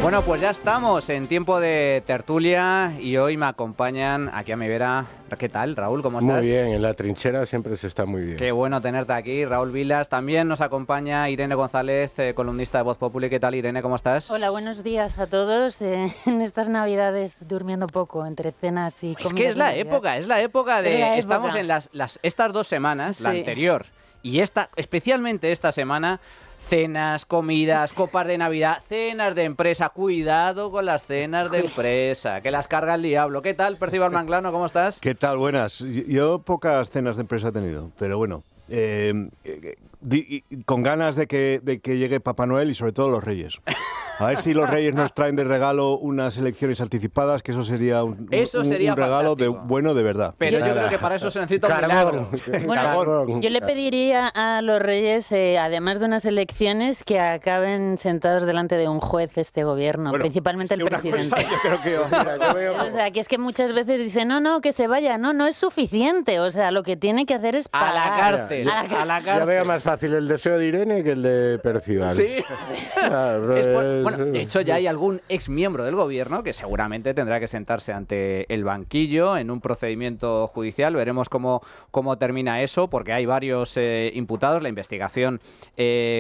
Bueno, pues ya estamos en tiempo de tertulia y hoy me acompañan aquí a mi vera. ¿Qué tal, Raúl? ¿Cómo estás? Muy bien, en la trinchera siempre se está muy bien. Qué bueno tenerte aquí, Raúl Vilas. También nos acompaña Irene González, columnista de Voz Populi. ¿Qué tal, Irene? ¿Cómo estás? Hola, buenos días a todos. En estas Navidades durmiendo poco, entre cenas y comidas. Es que es la época de... Es la época. Estamos en estas 2 semanas, la anterior y esta, especialmente esta semana... Cenas, comidas, copas de Navidad, cenas de empresa. Cuidado con las cenas de empresa, que las carga el diablo. ¿Qué tal, Percival Manglano? ¿Cómo estás? ¿Qué tal? Buenas. Yo pocas cenas de empresa he tenido, pero bueno, con ganas de que llegue Papá Noel y sobre todo los Reyes. A ver si los Reyes nos traen de regalo unas elecciones anticipadas, que eso sería un regalo bueno de verdad. Pero yo creo que para eso se necesita un milagro. Bueno, yo le pediría a los Reyes, además de unas elecciones, que acaben sentados delante de un juez este gobierno, principalmente el presidente. Yo creo que, o sea, que es que muchas veces dicen, no, que se vaya. No es suficiente. O sea, lo que tiene que hacer es pagar. A la cárcel. Yo veo más fácil el deseo de Irene que el de Percival. Sí. Bueno, de hecho ya hay algún ex miembro del gobierno que seguramente tendrá que sentarse ante el banquillo en un procedimiento judicial. Veremos cómo termina eso, porque hay varios imputados. La investigación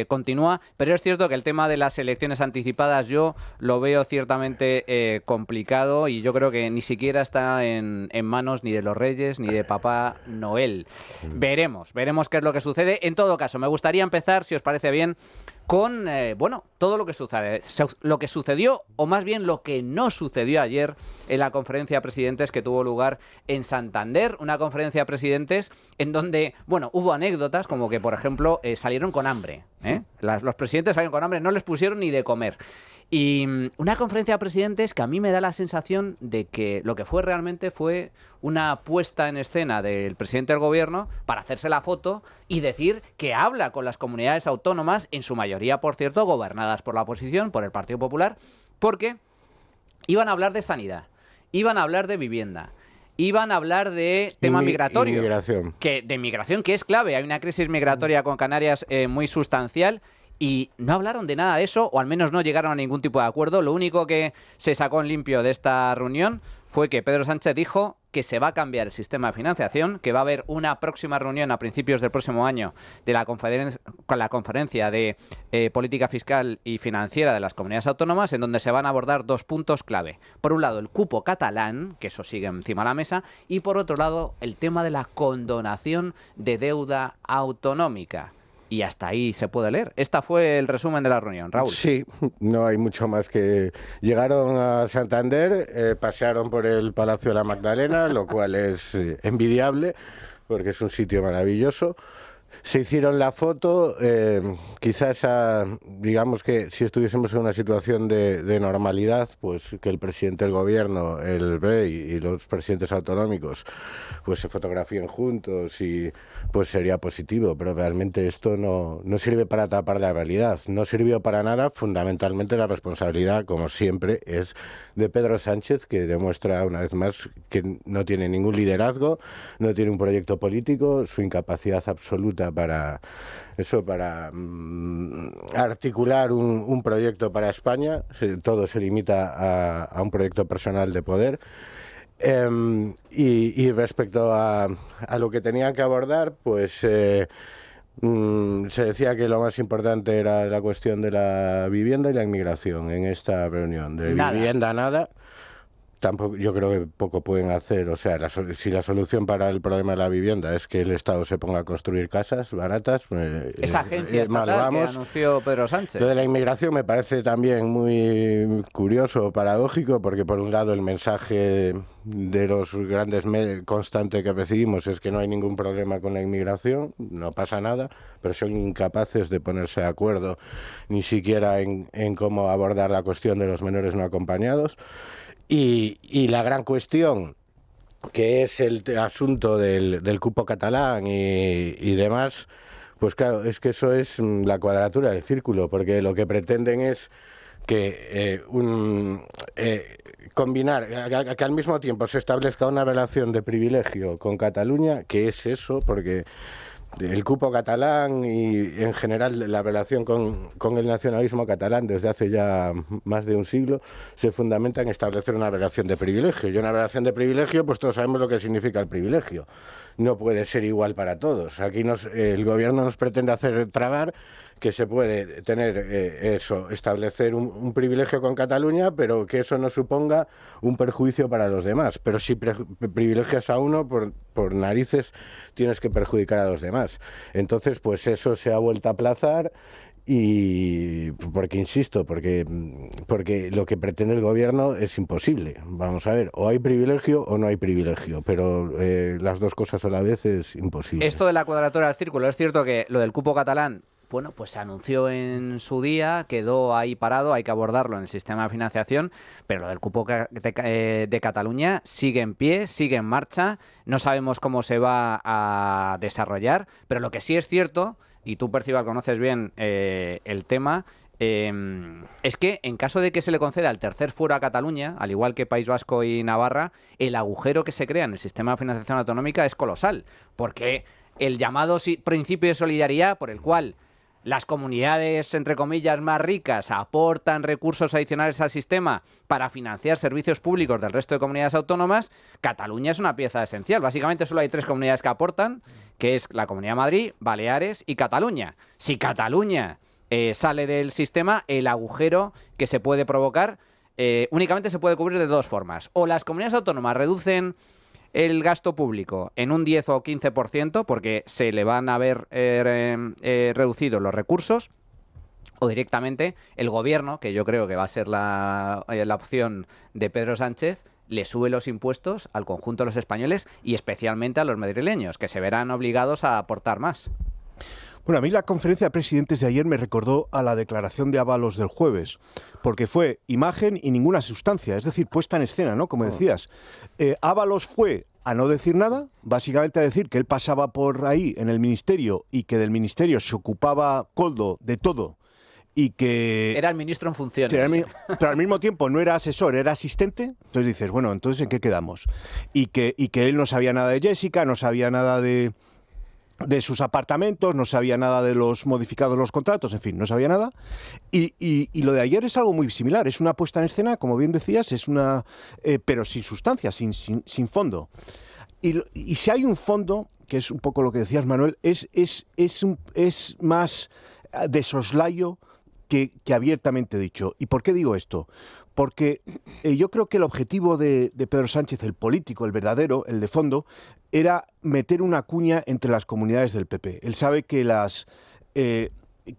continúa, pero es cierto que el tema de las elecciones anticipadas yo lo veo ciertamente complicado y yo creo que ni siquiera está en manos ni de los Reyes ni de Papá Noel. Veremos qué es lo que sucede. En todo caso, me gustaría empezar, si os parece bien, con todo lo que sucedió, o más bien lo que no sucedió ayer en la conferencia de presidentes que tuvo lugar en Santander, una conferencia de presidentes en donde, hubo anécdotas como que, por ejemplo, salieron con hambre, los presidentes salieron con hambre, no les pusieron ni de comer. Y una conferencia de presidentes que a mí me da la sensación de que lo que fue realmente fue una puesta en escena del presidente del gobierno para hacerse la foto y decir que habla con las comunidades autónomas, en su mayoría, por cierto, gobernadas por la oposición, por el Partido Popular, porque iban a hablar de sanidad, iban a hablar de vivienda, iban a hablar de tema migratorio. Inmigración. De migración, que es clave. Hay una crisis migratoria con Canarias muy sustancial. Y no hablaron de nada de eso, o al menos no llegaron a ningún tipo de acuerdo. Lo único que se sacó en limpio de esta reunión fue que Pedro Sánchez dijo que se va a cambiar el sistema de financiación, que va a haber una próxima reunión a principios del próximo año de con la conferencia de política fiscal y financiera de las comunidades autónomas, en donde se van a abordar 2 puntos clave. Por un lado, el cupo catalán, que eso sigue encima de la mesa, y por otro lado, el tema de la condonación de deuda autonómica. Y hasta ahí se puede leer. Este fue el resumen de la reunión, Raúl. Sí, no hay mucho más que... Llegaron a Santander, pasearon por el Palacio de la Magdalena, lo cual es envidiable, porque es un sitio maravilloso. Se hicieron la foto, quizás digamos que si estuviésemos en una situación de normalidad, pues que el presidente del gobierno, el rey y los presidentes autonómicos pues se fotografíen juntos y pues sería positivo, pero realmente esto no sirve para tapar la realidad, no sirvió para nada. Fundamentalmente la responsabilidad, como siempre, es de Pedro Sánchez, que demuestra una vez más que no tiene ningún liderazgo, no tiene un proyecto político, su incapacidad absoluta para articular un proyecto para España. Todo se limita a un proyecto personal de poder. Y respecto a lo que tenían que abordar, pues se decía que lo más importante era la cuestión de la vivienda y la inmigración en esta reunión. De vivienda nada. Tampoco, yo creo que poco pueden hacer. O sea, si la solución para el problema de la vivienda es que el Estado se ponga a construir casas baratas, esa agencia estatal que anunció Pedro Sánchez. Lo de la inmigración me parece también muy curioso, paradójico, porque por un lado el mensaje de los grandes constante que recibimos es que no hay ningún problema con la inmigración, no pasa nada, pero son incapaces de ponerse de acuerdo ni siquiera en cómo abordar la cuestión de los menores no acompañados. Y la gran cuestión, que es el asunto del cupo catalán y demás, pues claro, es que eso es la cuadratura del círculo, porque lo que pretenden es que combinar, que al mismo tiempo se establezca una relación de privilegio con Cataluña, que es eso, porque el cupo catalán y en general la relación con el nacionalismo catalán desde hace ya más de un siglo se fundamenta en establecer una relación de privilegio. Y una relación de privilegio, pues todos sabemos lo que significa el privilegio. No puede ser igual para todos. Aquí el gobierno nos pretende hacer tragar que se puede tener establecer un privilegio con Cataluña, pero que eso no suponga un perjuicio para los demás. Pero si privilegias a uno, por narices tienes que perjudicar a los demás. Entonces, pues eso se ha vuelto a aplazar. Y porque insisto, porque lo que pretende el gobierno es imposible. Vamos a ver, o hay privilegio o no hay privilegio, pero las dos cosas a la vez es imposible. Esto de la cuadratura del círculo, es cierto que lo del cupo catalán, bueno, pues se anunció en su día, quedó ahí parado, hay que abordarlo en el sistema de financiación, pero lo del cupo de Cataluña sigue en pie, sigue en marcha, no sabemos cómo se va a desarrollar, pero lo que sí es cierto, y tú, Percival, conoces bien el tema, es que en caso de que se le conceda el tercer fuero a Cataluña, al igual que País Vasco y Navarra, el agujero que se crea en el sistema de financiación autonómica es colosal, porque el llamado principio de solidaridad por el cual las comunidades, entre comillas, más ricas aportan recursos adicionales al sistema para financiar servicios públicos del resto de comunidades autónomas, Cataluña es una pieza esencial. Básicamente solo hay 3 comunidades que aportan, que es la Comunidad de Madrid, Baleares y Cataluña. Si Cataluña sale del sistema, el agujero que se puede provocar únicamente se puede cubrir de 2 formas. O las comunidades autónomas reducen el gasto público en un 10 o 15% porque se le van a ver reducidos los recursos, o directamente el gobierno, que yo creo que va a ser la opción de Pedro Sánchez, le sube los impuestos al conjunto de los españoles y especialmente a los madrileños, que se verán obligados a aportar más. Bueno, a mí la conferencia de presidentes de ayer me recordó a la declaración de Ábalos del jueves, porque fue imagen y ninguna sustancia, es decir, puesta en escena, ¿no? Como decías. Ábalos fue a no decir nada, básicamente a decir que él pasaba por ahí en el ministerio y que del ministerio se ocupaba Koldo de todo y que... Era el ministro en funciones. Pero al mismo tiempo no era asesor, era asistente. Entonces dices, bueno, entonces ¿en qué quedamos? Y que él no sabía nada de Jessica, no sabía nada de sus apartamentos, no sabía nada de los modificados los contratos, en fin, no sabía nada. Y lo de ayer es algo muy similar, es una puesta en escena, como bien decías, es una pero sin sustancia, sin fondo. Y si hay un fondo, que es un poco lo que decías, Manuel, es más de soslayo que abiertamente dicho. ¿Y por qué digo esto? Porque yo creo que el objetivo de Pedro Sánchez, el político, el verdadero, el de fondo, era meter una cuña entre las comunidades del PP. Él sabe que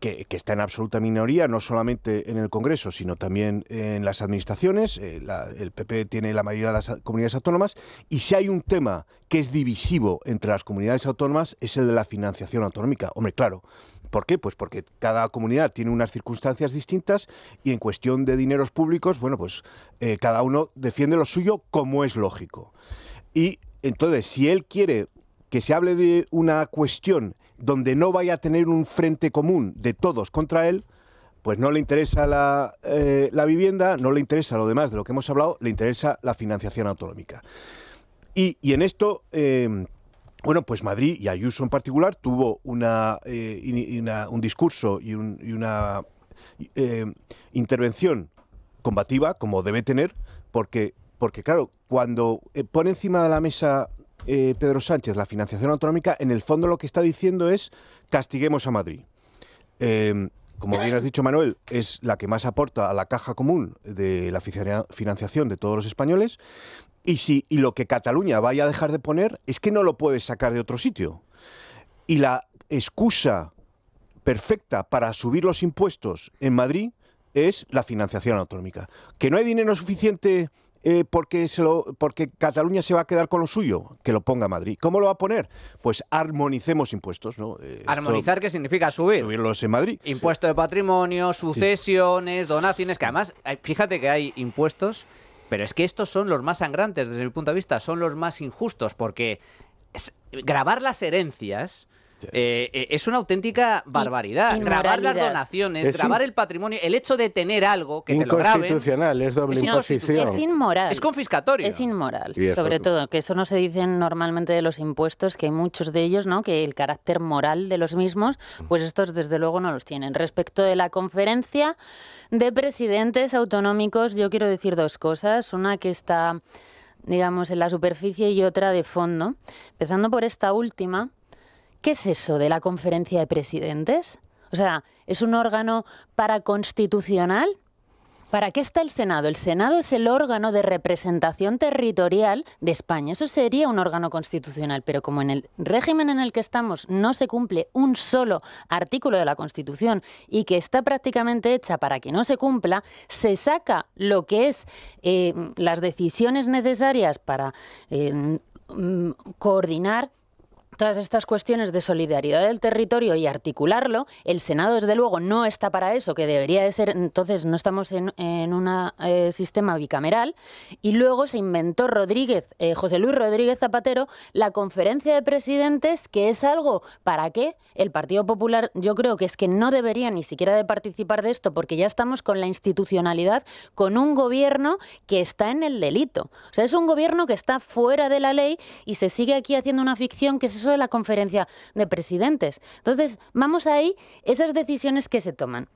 que está en absoluta minoría, no solamente en el Congreso, sino también en las administraciones. El PP tiene la mayoría de las comunidades autónomas, y si hay un tema que es divisivo entre las comunidades autónomas es el de la financiación autonómica. Hombre, claro. ¿Por qué? Pues porque cada comunidad tiene unas circunstancias distintas y en cuestión de dineros públicos, bueno, pues cada uno defiende lo suyo como es lógico. Y entonces, si él quiere que se hable de una cuestión donde no vaya a tener un frente común de todos contra él, pues no le interesa la vivienda, no le interesa lo demás de lo que hemos hablado, le interesa la financiación autonómica. Y en esto... bueno, pues Madrid, y Ayuso en particular, tuvo un discurso y una intervención combativa, como debe tener, porque claro, cuando pone encima de la mesa Pedro Sánchez la financiación autonómica, en el fondo lo que está diciendo es castiguemos a Madrid. Como bien has dicho, Manuel, es la que más aporta a la caja común de la financiación de todos los españoles. Y lo que Cataluña vaya a dejar de poner es que no lo puedes sacar de otro sitio. Y la excusa perfecta para subir los impuestos en Madrid es la financiación autonómica. Que no hay dinero suficiente porque Cataluña se va a quedar con lo suyo, que lo ponga Madrid. ¿Cómo lo va a poner? Pues armonicemos impuestos, ¿no? ¿Armonizar qué significa subir? Subirlos en Madrid. Impuesto de patrimonio, sucesiones, donaciones, que además, fíjate que hay impuestos... Pero es que estos son los más sangrantes, desde mi punto de vista, son los más injustos, porque gravar las herencias Es una auténtica barbaridad. Grabar las donaciones, grabar el patrimonio, el hecho de tener algo que te lo graben. Inconstitucional, es doble imposición. Es inmoral. Es confiscatorio. Es inmoral. Sobre todo, que eso no se dice normalmente de los impuestos, que hay muchos de ellos, ¿no? Que el carácter moral de los mismos, pues estos desde luego no los tienen. Respecto de la conferencia de presidentes autonómicos, yo quiero decir dos cosas. Una que está, digamos, en la superficie y otra de fondo. Empezando por esta última, ¿qué es eso de la conferencia de presidentes? O sea, ¿es un órgano paraconstitucional? ¿Para qué está el Senado? El Senado es el órgano de representación territorial de España. Eso sería un órgano constitucional, pero como en el régimen en el que estamos no se cumple un solo artículo de la Constitución y que está prácticamente hecha para que no se cumpla, se saca lo que es las decisiones necesarias para coordinar todas estas cuestiones de solidaridad del territorio y articularlo. El Senado, desde luego, no está para eso, que debería de ser. Entonces, no estamos en un sistema bicameral. Y luego se inventó José Luis Rodríguez Zapatero, la conferencia de presidentes, que es algo para qué el Partido Popular, yo creo que es que no debería ni siquiera de participar de esto, porque ya estamos con la institucionalidad, con un gobierno que está en el delito. O sea, es un gobierno que está fuera de la ley y se sigue aquí haciendo una ficción que es eso de la conferencia de presidentes. Entonces, vamos ahí, esas decisiones que se toman.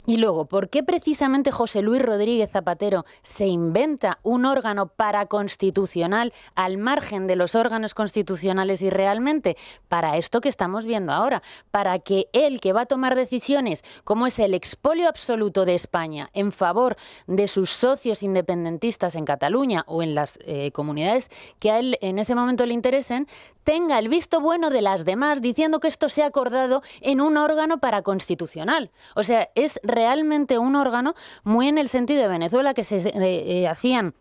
Y luego, ¿por qué precisamente José Luis Rodríguez Zapatero se inventa un órgano paraconstitucional al margen de los órganos constitucionales y realmente para esto que estamos viendo ahora? Para que él, que va a tomar decisiones como es el expolio absoluto de España en favor de sus socios independentistas en Cataluña o en las comunidades que a él en ese momento le interesen, tenga el visto bueno de las demás diciendo que esto se ha acordado en un órgano paraconstitucional. O sea, es realmente un órgano muy en el sentido de Venezuela, que se hacían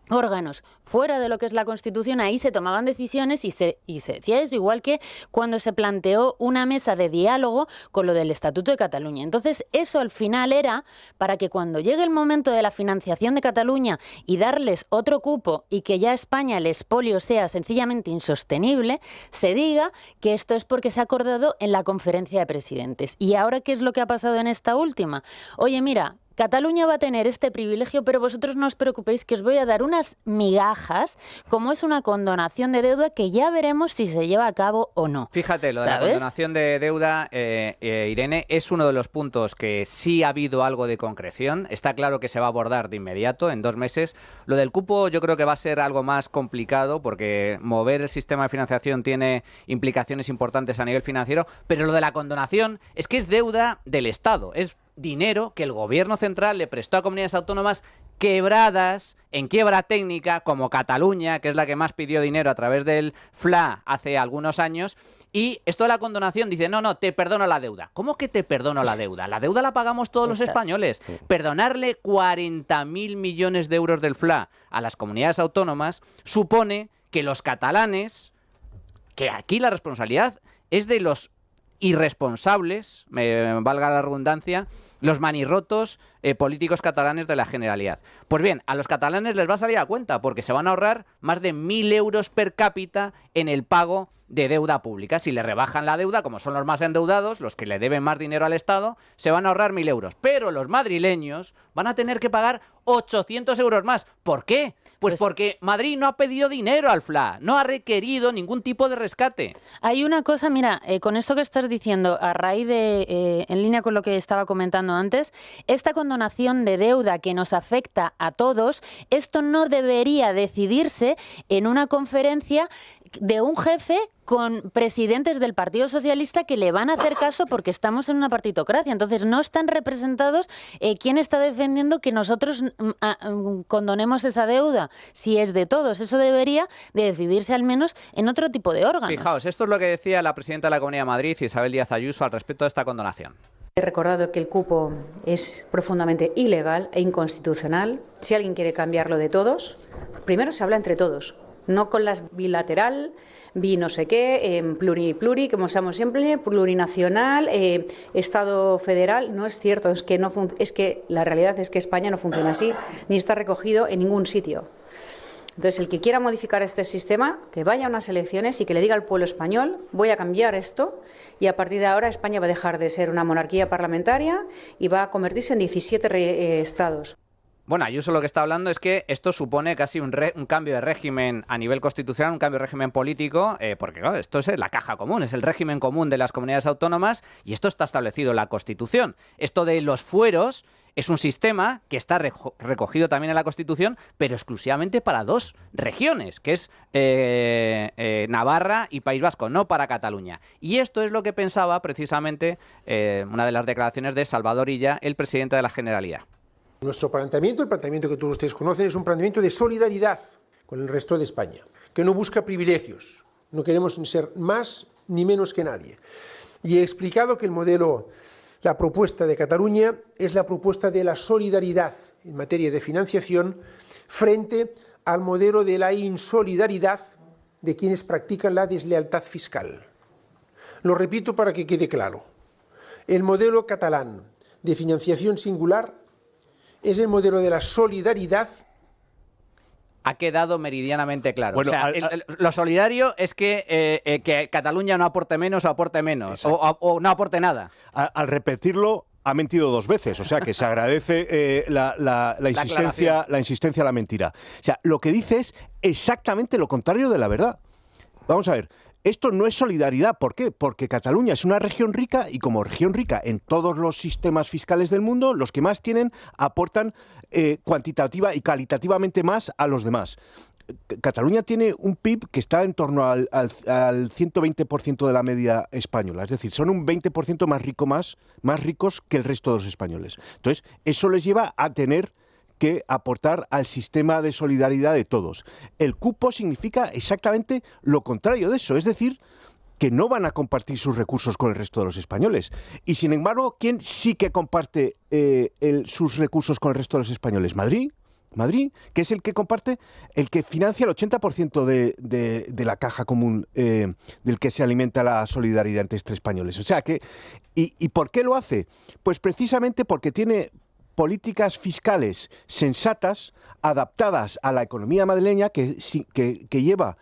órganos fuera de lo que es la Constitución, ahí se tomaban decisiones y se decía eso, igual que cuando se planteó una mesa de diálogo con lo del Estatuto de Cataluña. Entonces, eso al final era para que cuando llegue el momento de la financiación de Cataluña y darles otro cupo y que ya España el expolio sea sencillamente insostenible, se diga que esto es porque se ha acordado en la conferencia de presidentes. ¿Y ahora qué es lo que ha pasado en esta última? Oye, mira, Cataluña va a tener este privilegio, pero vosotros no os preocupéis que os voy a dar unas migajas, como es una condonación de deuda que ya veremos si se lleva a cabo o no. Fíjate, lo de la condonación de deuda, Irene, es uno de los puntos que sí ha habido algo de concreción. Está claro que se va a abordar de inmediato, en 2 meses. Lo del cupo yo creo que va a ser algo más complicado porque mover el sistema de financiación tiene implicaciones importantes a nivel financiero, pero lo de la condonación es que es deuda del Estado, es dinero que el gobierno central le prestó a comunidades autónomas quebradas, en quiebra técnica, como Cataluña, que es la que más pidió dinero a través del FLA hace algunos años. Y esto de la condonación dice, no, te perdono la deuda. ¿Cómo que te perdono la deuda? La deuda la pagamos todos los españoles. Perdonarle 40.000 millones de euros del FLA a las comunidades autónomas supone que los catalanes, que aquí la responsabilidad es de los irresponsables, me valga la redundancia, los manirrotos políticos catalanes de la Generalidad. Pues bien, a los catalanes les va a salir a cuenta porque se van a ahorrar más de 1.000 euros per cápita en el pago de deuda pública. Si le rebajan la deuda, como son los más endeudados, los que le deben más dinero al Estado, se van a ahorrar 1.000 euros. Pero los madrileños van a tener que pagar 800 euros más. ¿Por qué? Pues porque Madrid no ha pedido dinero al FLA, no ha requerido ningún tipo de rescate. Hay una cosa, mira, con esto que estás diciendo, a raíz de, en línea con lo que estaba comentando antes, esta condonación de deuda que nos afecta a todos, esto no debería decidirse en una conferencia de un jefe con presidentes del Partido Socialista que le van a hacer caso porque estamos en una partitocracia. Entonces no están representados quién está defendiendo que nosotros condonemos esa deuda, si es de todos. Eso debería de decidirse al menos en otro tipo de órganos. Fijaos, esto es lo que decía la presidenta de la Comunidad de Madrid, Isabel Díaz Ayuso, al respecto de esta condonación. He recordado que el cupo es profundamente ilegal e inconstitucional. Si alguien quiere cambiarlo de todos, primero se habla entre todos, no con las bilateral, no sé qué, pluri, como estamos siempre, plurinacional, Estado federal. No es cierto, es que la realidad es que España no funciona así, ni está recogido en ningún sitio. Entonces, el que quiera modificar este sistema, que vaya a unas elecciones y que le diga al pueblo español, voy a cambiar esto y a partir de ahora España va a dejar de ser una monarquía parlamentaria y va a convertirse en 17 estados. Bueno, Ayuso lo que está hablando es que esto supone casi un cambio de régimen a nivel constitucional, un cambio de régimen político, porque claro, esto es la caja común, es el régimen común de las comunidades autónomas y esto está establecido en la Constitución. Esto de los fueros es un sistema que está recogido también en la Constitución, pero exclusivamente para dos regiones, que es Navarra y País Vasco, no para Cataluña. Y esto es lo que pensaba precisamente una de las declaraciones de Salvador Illa, el presidente de la Generalidad. Nuestro planteamiento, el planteamiento que todos ustedes conocen, es un planteamiento de solidaridad con el resto de España, que no busca privilegios. No queremos ser más ni menos que nadie. Y he explicado que el modelo, la propuesta de Cataluña, es la propuesta de la solidaridad en materia de financiación frente al modelo de la insolidaridad de quienes practican la deslealtad fiscal. Lo repito para que quede claro. El modelo catalán de financiación singular es el modelo de la solidaridad. Ha quedado meridianamente claro. Bueno, o sea, lo solidario es que Cataluña no aporte menos o aporte menos, o no aporte nada. Al repetirlo, ha mentido dos veces, o sea que se agradece la insistencia a la mentira. O sea, lo que dice es exactamente lo contrario de la verdad. Vamos a ver. Esto no es solidaridad. ¿Por qué? Porque Cataluña es una región rica y como región rica en todos los sistemas fiscales del mundo, los que más tienen aportan cuantitativa y calitativamente más a los demás. Cataluña tiene un PIB que está en torno al 120% de la media española. Es decir, son un 20% más ricos que el resto de los españoles. Entonces, eso les lleva a tener que aportar al sistema de solidaridad de todos. El cupo significa exactamente lo contrario de eso, es decir, que no van a compartir sus recursos con el resto de los españoles. Y sin embargo, ¿quién sí que comparte sus recursos con el resto de los españoles? Madrid, que es el que comparte, el que financia el 80% de la caja común del que se alimenta la solidaridad entre españoles. O sea que, ¿y por qué lo hace? Pues precisamente porque tiene políticas fiscales sensatas, adaptadas a la economía madrileña, que lleva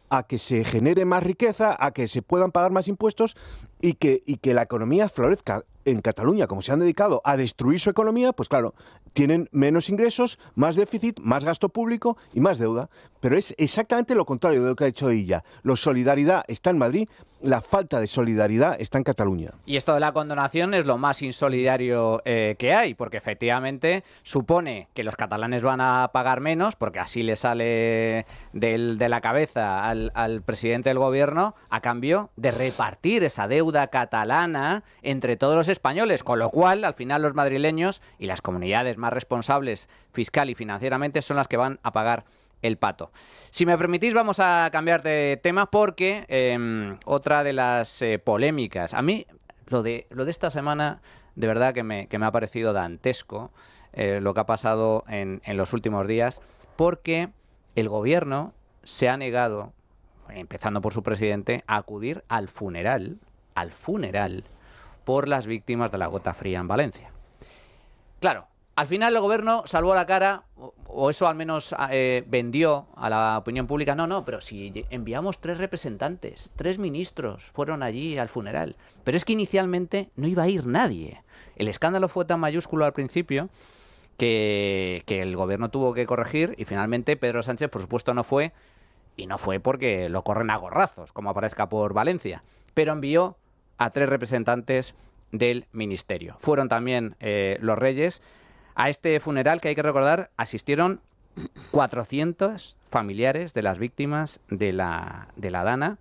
a que se genere más riqueza, a que se puedan pagar más impuestos y que la economía florezca. En Cataluña, como se han dedicado a destruir su economía, pues claro, tienen menos ingresos, más déficit, más gasto público y más deuda. Pero es exactamente lo contrario de lo que ha dicho ella. La solidaridad está en Madrid, la falta de solidaridad está en Cataluña. Y esto de la condonación es lo más insolidario que hay, porque efectivamente supone que los catalanes van a pagar menos, porque así le sale de la cabeza al presidente del gobierno, a cambio de repartir esa deuda catalana entre todos los españoles, con lo cual, al final, los madrileños y las comunidades más responsables fiscal y financieramente son las que van a pagar el pato. Si me permitís, vamos a cambiar de tema porque otra de las polémicas, a mí lo de esta semana de verdad que me ha parecido dantesco lo que ha pasado en los últimos días, porque el gobierno se ha negado, empezando por su presidente, a acudir al funeral por las víctimas de la gota fría en Valencia. Claro, al final el gobierno salvó la cara, o eso al menos vendió a la opinión pública. No, pero si enviamos 3 representantes, 3 ministros fueron allí al funeral. Pero es que inicialmente no iba a ir nadie. El escándalo fue tan mayúsculo al principio que el gobierno tuvo que corregir y finalmente Pedro Sánchez, por supuesto, no fue. Y no fue porque lo corren a gorrazos, como aparezca por Valencia. Pero envió a 3 representantes del ministerio. Fueron también los reyes. A este funeral, que hay que recordar, asistieron 400 familiares de las víctimas de la Dana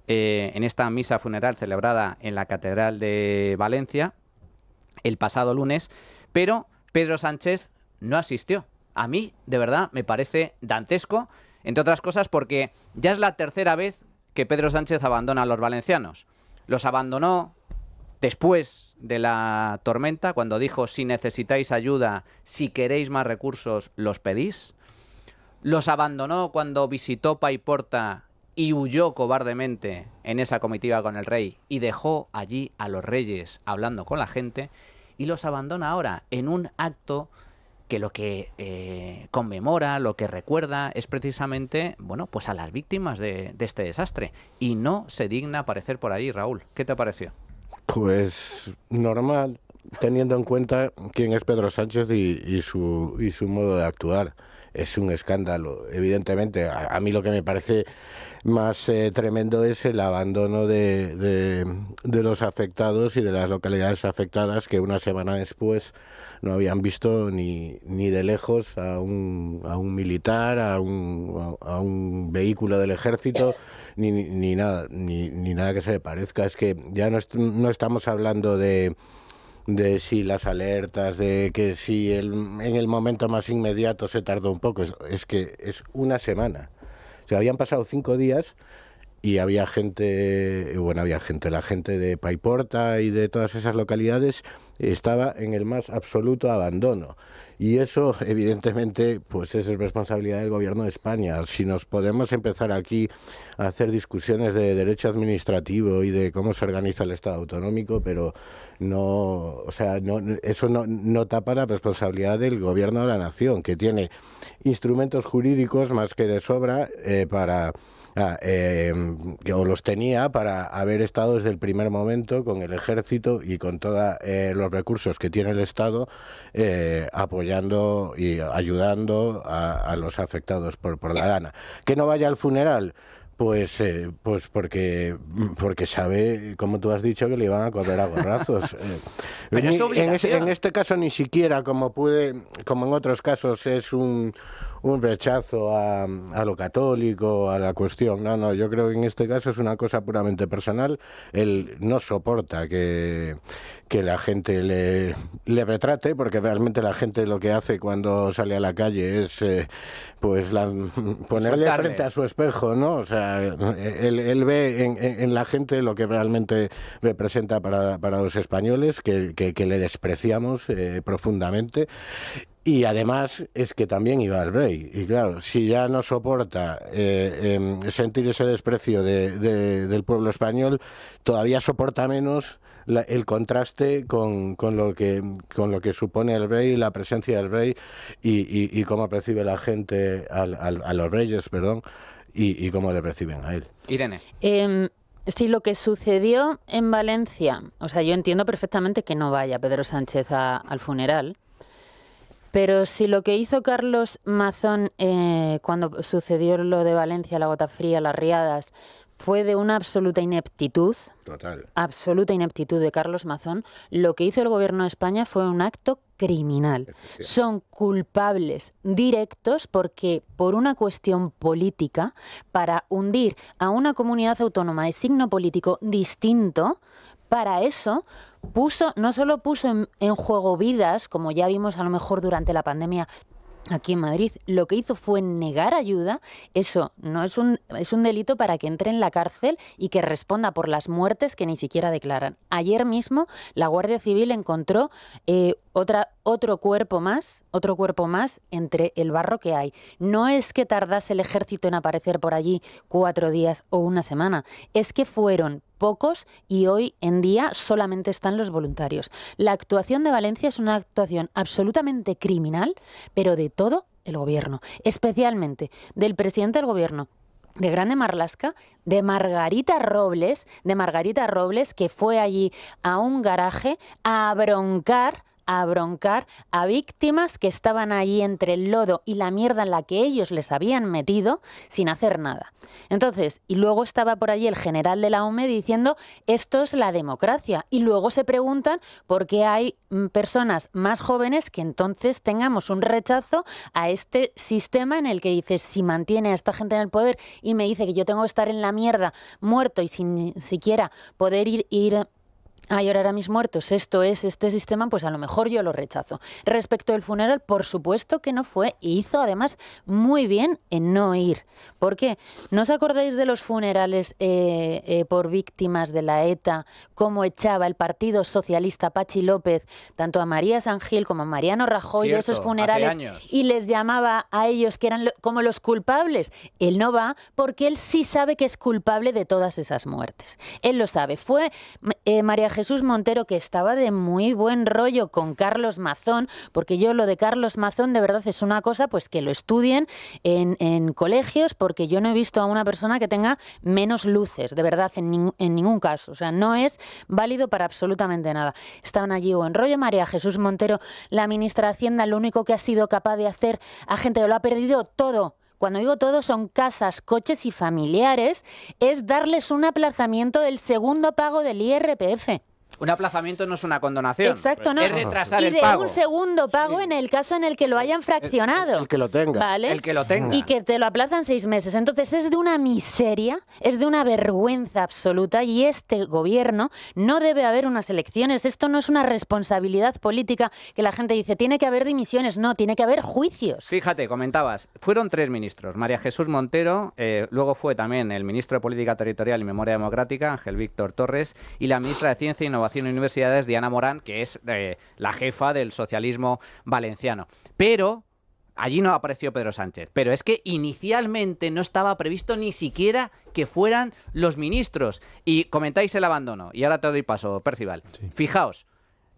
en esta misa funeral celebrada en la Catedral de Valencia el pasado lunes, pero Pedro Sánchez no asistió. A mí, de verdad, me parece dantesco, entre otras cosas porque ya es la tercera vez que Pedro Sánchez abandona a los valencianos. Los abandonó después de la tormenta, cuando dijo: si necesitáis ayuda, si queréis más recursos, los pedís. Los abandonó cuando visitó Paiporta y huyó cobardemente en esa comitiva con el rey y dejó allí a los reyes hablando con la gente. Y los abandona ahora en un acto que lo que conmemora, lo que recuerda es precisamente, bueno, pues a las víctimas de este desastre, y no se digna aparecer por ahí. Raúl, ¿qué te pareció? Pues normal, teniendo en cuenta quién es Pedro Sánchez y su modo de actuar. Es un escándalo, evidentemente. A mí lo que me parece más tremendo es el abandono de los afectados y de las localidades afectadas, que una semana después no habían visto ni de lejos a un militar, a un vehículo del ejército, ni nada que se le parezca. Es que ya no estamos hablando de si las alertas, de que si en el momento más inmediato se tardó un poco, es que es una semana. O sea, habían pasado 5 días y había gente, la gente de Paiporta y de todas esas localidades estaba en el más absoluto abandono. Y eso, evidentemente, pues es responsabilidad del Gobierno de España. Si nos podemos empezar aquí a hacer discusiones de derecho administrativo y de cómo se organiza el Estado autonómico, pero eso no tapa la responsabilidad del Gobierno de la Nación, que tiene instrumentos jurídicos más que de sobra o los tenía para haber estado desde el primer momento con el ejército y con todos los recursos que tiene el Estado apoyando y ayudando a los afectados por la gana. Que no vaya al funeral, pues porque sabe, como tú has dicho, que le iban a correr a gorrazos. Pero es obligación. En este caso ni siquiera, como en otros casos, es un rechazo a lo católico, a la cuestión. No, yo creo que en este caso es una cosa puramente personal. Él no soporta que la gente le retrate, porque realmente la gente lo que hace cuando sale a la calle es ponerle frente a su espejo, ¿no? O sea, él ve en la gente lo que realmente representa para los españoles, que le despreciamos profundamente. Y además es que también iba al rey. Y claro, si ya no soporta sentir ese desprecio del pueblo español, todavía soporta menos el contraste con lo que supone el rey, la presencia del rey y cómo percibe la gente a los reyes, y cómo le perciben a él. Irene. Sí, lo que sucedió en Valencia, o sea, yo entiendo perfectamente que no vaya Pedro Sánchez al funeral. Pero si lo que hizo Carlos Mazón cuando sucedió lo de Valencia, la gota fría, las riadas, fue de una absoluta ineptitud, total, absoluta ineptitud de Carlos Mazón, lo que hizo el Gobierno de España fue un acto criminal. Son culpables directos porque por una cuestión política, para hundir a una comunidad autónoma de signo político distinto, para eso no solo puso en juego vidas, como ya vimos a lo mejor durante la pandemia aquí en Madrid, lo que hizo fue negar ayuda. Eso no es un delito para que entre en la cárcel y que responda por las muertes que ni siquiera declaran. Ayer mismo la Guardia Civil encontró otro cuerpo más entre el barro que hay. No es que tardase el ejército en aparecer por allí 4 días o una semana, es que fueron pocos y hoy en día solamente están los voluntarios. La actuación de Valencia es una actuación absolutamente criminal, pero de todo el gobierno, especialmente del presidente del gobierno, de Grande Marlaska, de Margarita Robles, que fue allí a un garaje a broncar a víctimas que estaban allí entre el lodo y la mierda en la que ellos les habían metido sin hacer nada. Entonces, y luego estaba por allí el general de la OME diciendo esto es la democracia, y luego se preguntan por qué hay personas más jóvenes que entonces tengamos un rechazo a este sistema en el que dices, si mantiene a esta gente en el poder y me dice que yo tengo que estar en la mierda muerto y sin siquiera poder ir a llorar a mis muertos, esto es este sistema, pues a lo mejor yo lo rechazo. Respecto del funeral, por supuesto que no fue, y hizo además muy bien en no ir. ¿Por qué? ¿No os acordáis de los funerales por víctimas de la ETA, cómo echaba el Partido Socialista Pachi López, tanto a María San Gil como a Mariano Rajoy, de esos funerales, y les llamaba a ellos que eran como los culpables? Él no va porque él sí sabe que es culpable de todas esas muertes. Él lo sabe. Fue María Jesús Montero, que estaba de muy buen rollo con Carlos Mazón, porque yo lo de Carlos Mazón de verdad es una cosa pues que lo estudien en colegios, porque yo no he visto a una persona que tenga menos luces, de verdad, en ningún caso. O sea, no es válido para absolutamente nada. Estaban allí buen rollo. María Jesús Montero, la ministra de Hacienda, lo único que ha sido capaz de hacer a gente que lo ha perdido todo. Cuando digo todo, son casas, coches y familiares, es darles un aplazamiento del segundo pago del IRPF. Un aplazamiento no es una condonación. Exacto, no. Es retrasar el pago. pago. Y de un segundo pago en el caso en el que lo hayan fraccionado. El que lo tenga. ¿Vale? El que lo tenga. Y que te lo aplazan 6 meses. Entonces es de una miseria, es de una vergüenza absoluta, y este gobierno no debe haber unas elecciones. Esto no es una responsabilidad política que la gente dice, tiene que haber dimisiones. No, tiene que haber juicios. Fíjate, comentabas, fueron 3 ministros. María Jesús Montero, luego fue también el ministro de Política Territorial y Memoria Democrática, Ángel Víctor Torres, y la ministra de Ciencia, Innovación y Universidades, Diana Morán, que es la jefa del socialismo valenciano. Pero allí no apareció Pedro Sánchez. Pero es que inicialmente no estaba previsto ni siquiera que fueran los ministros. Y comentáis el abandono. Y ahora te doy paso, Percival. Sí. Fijaos,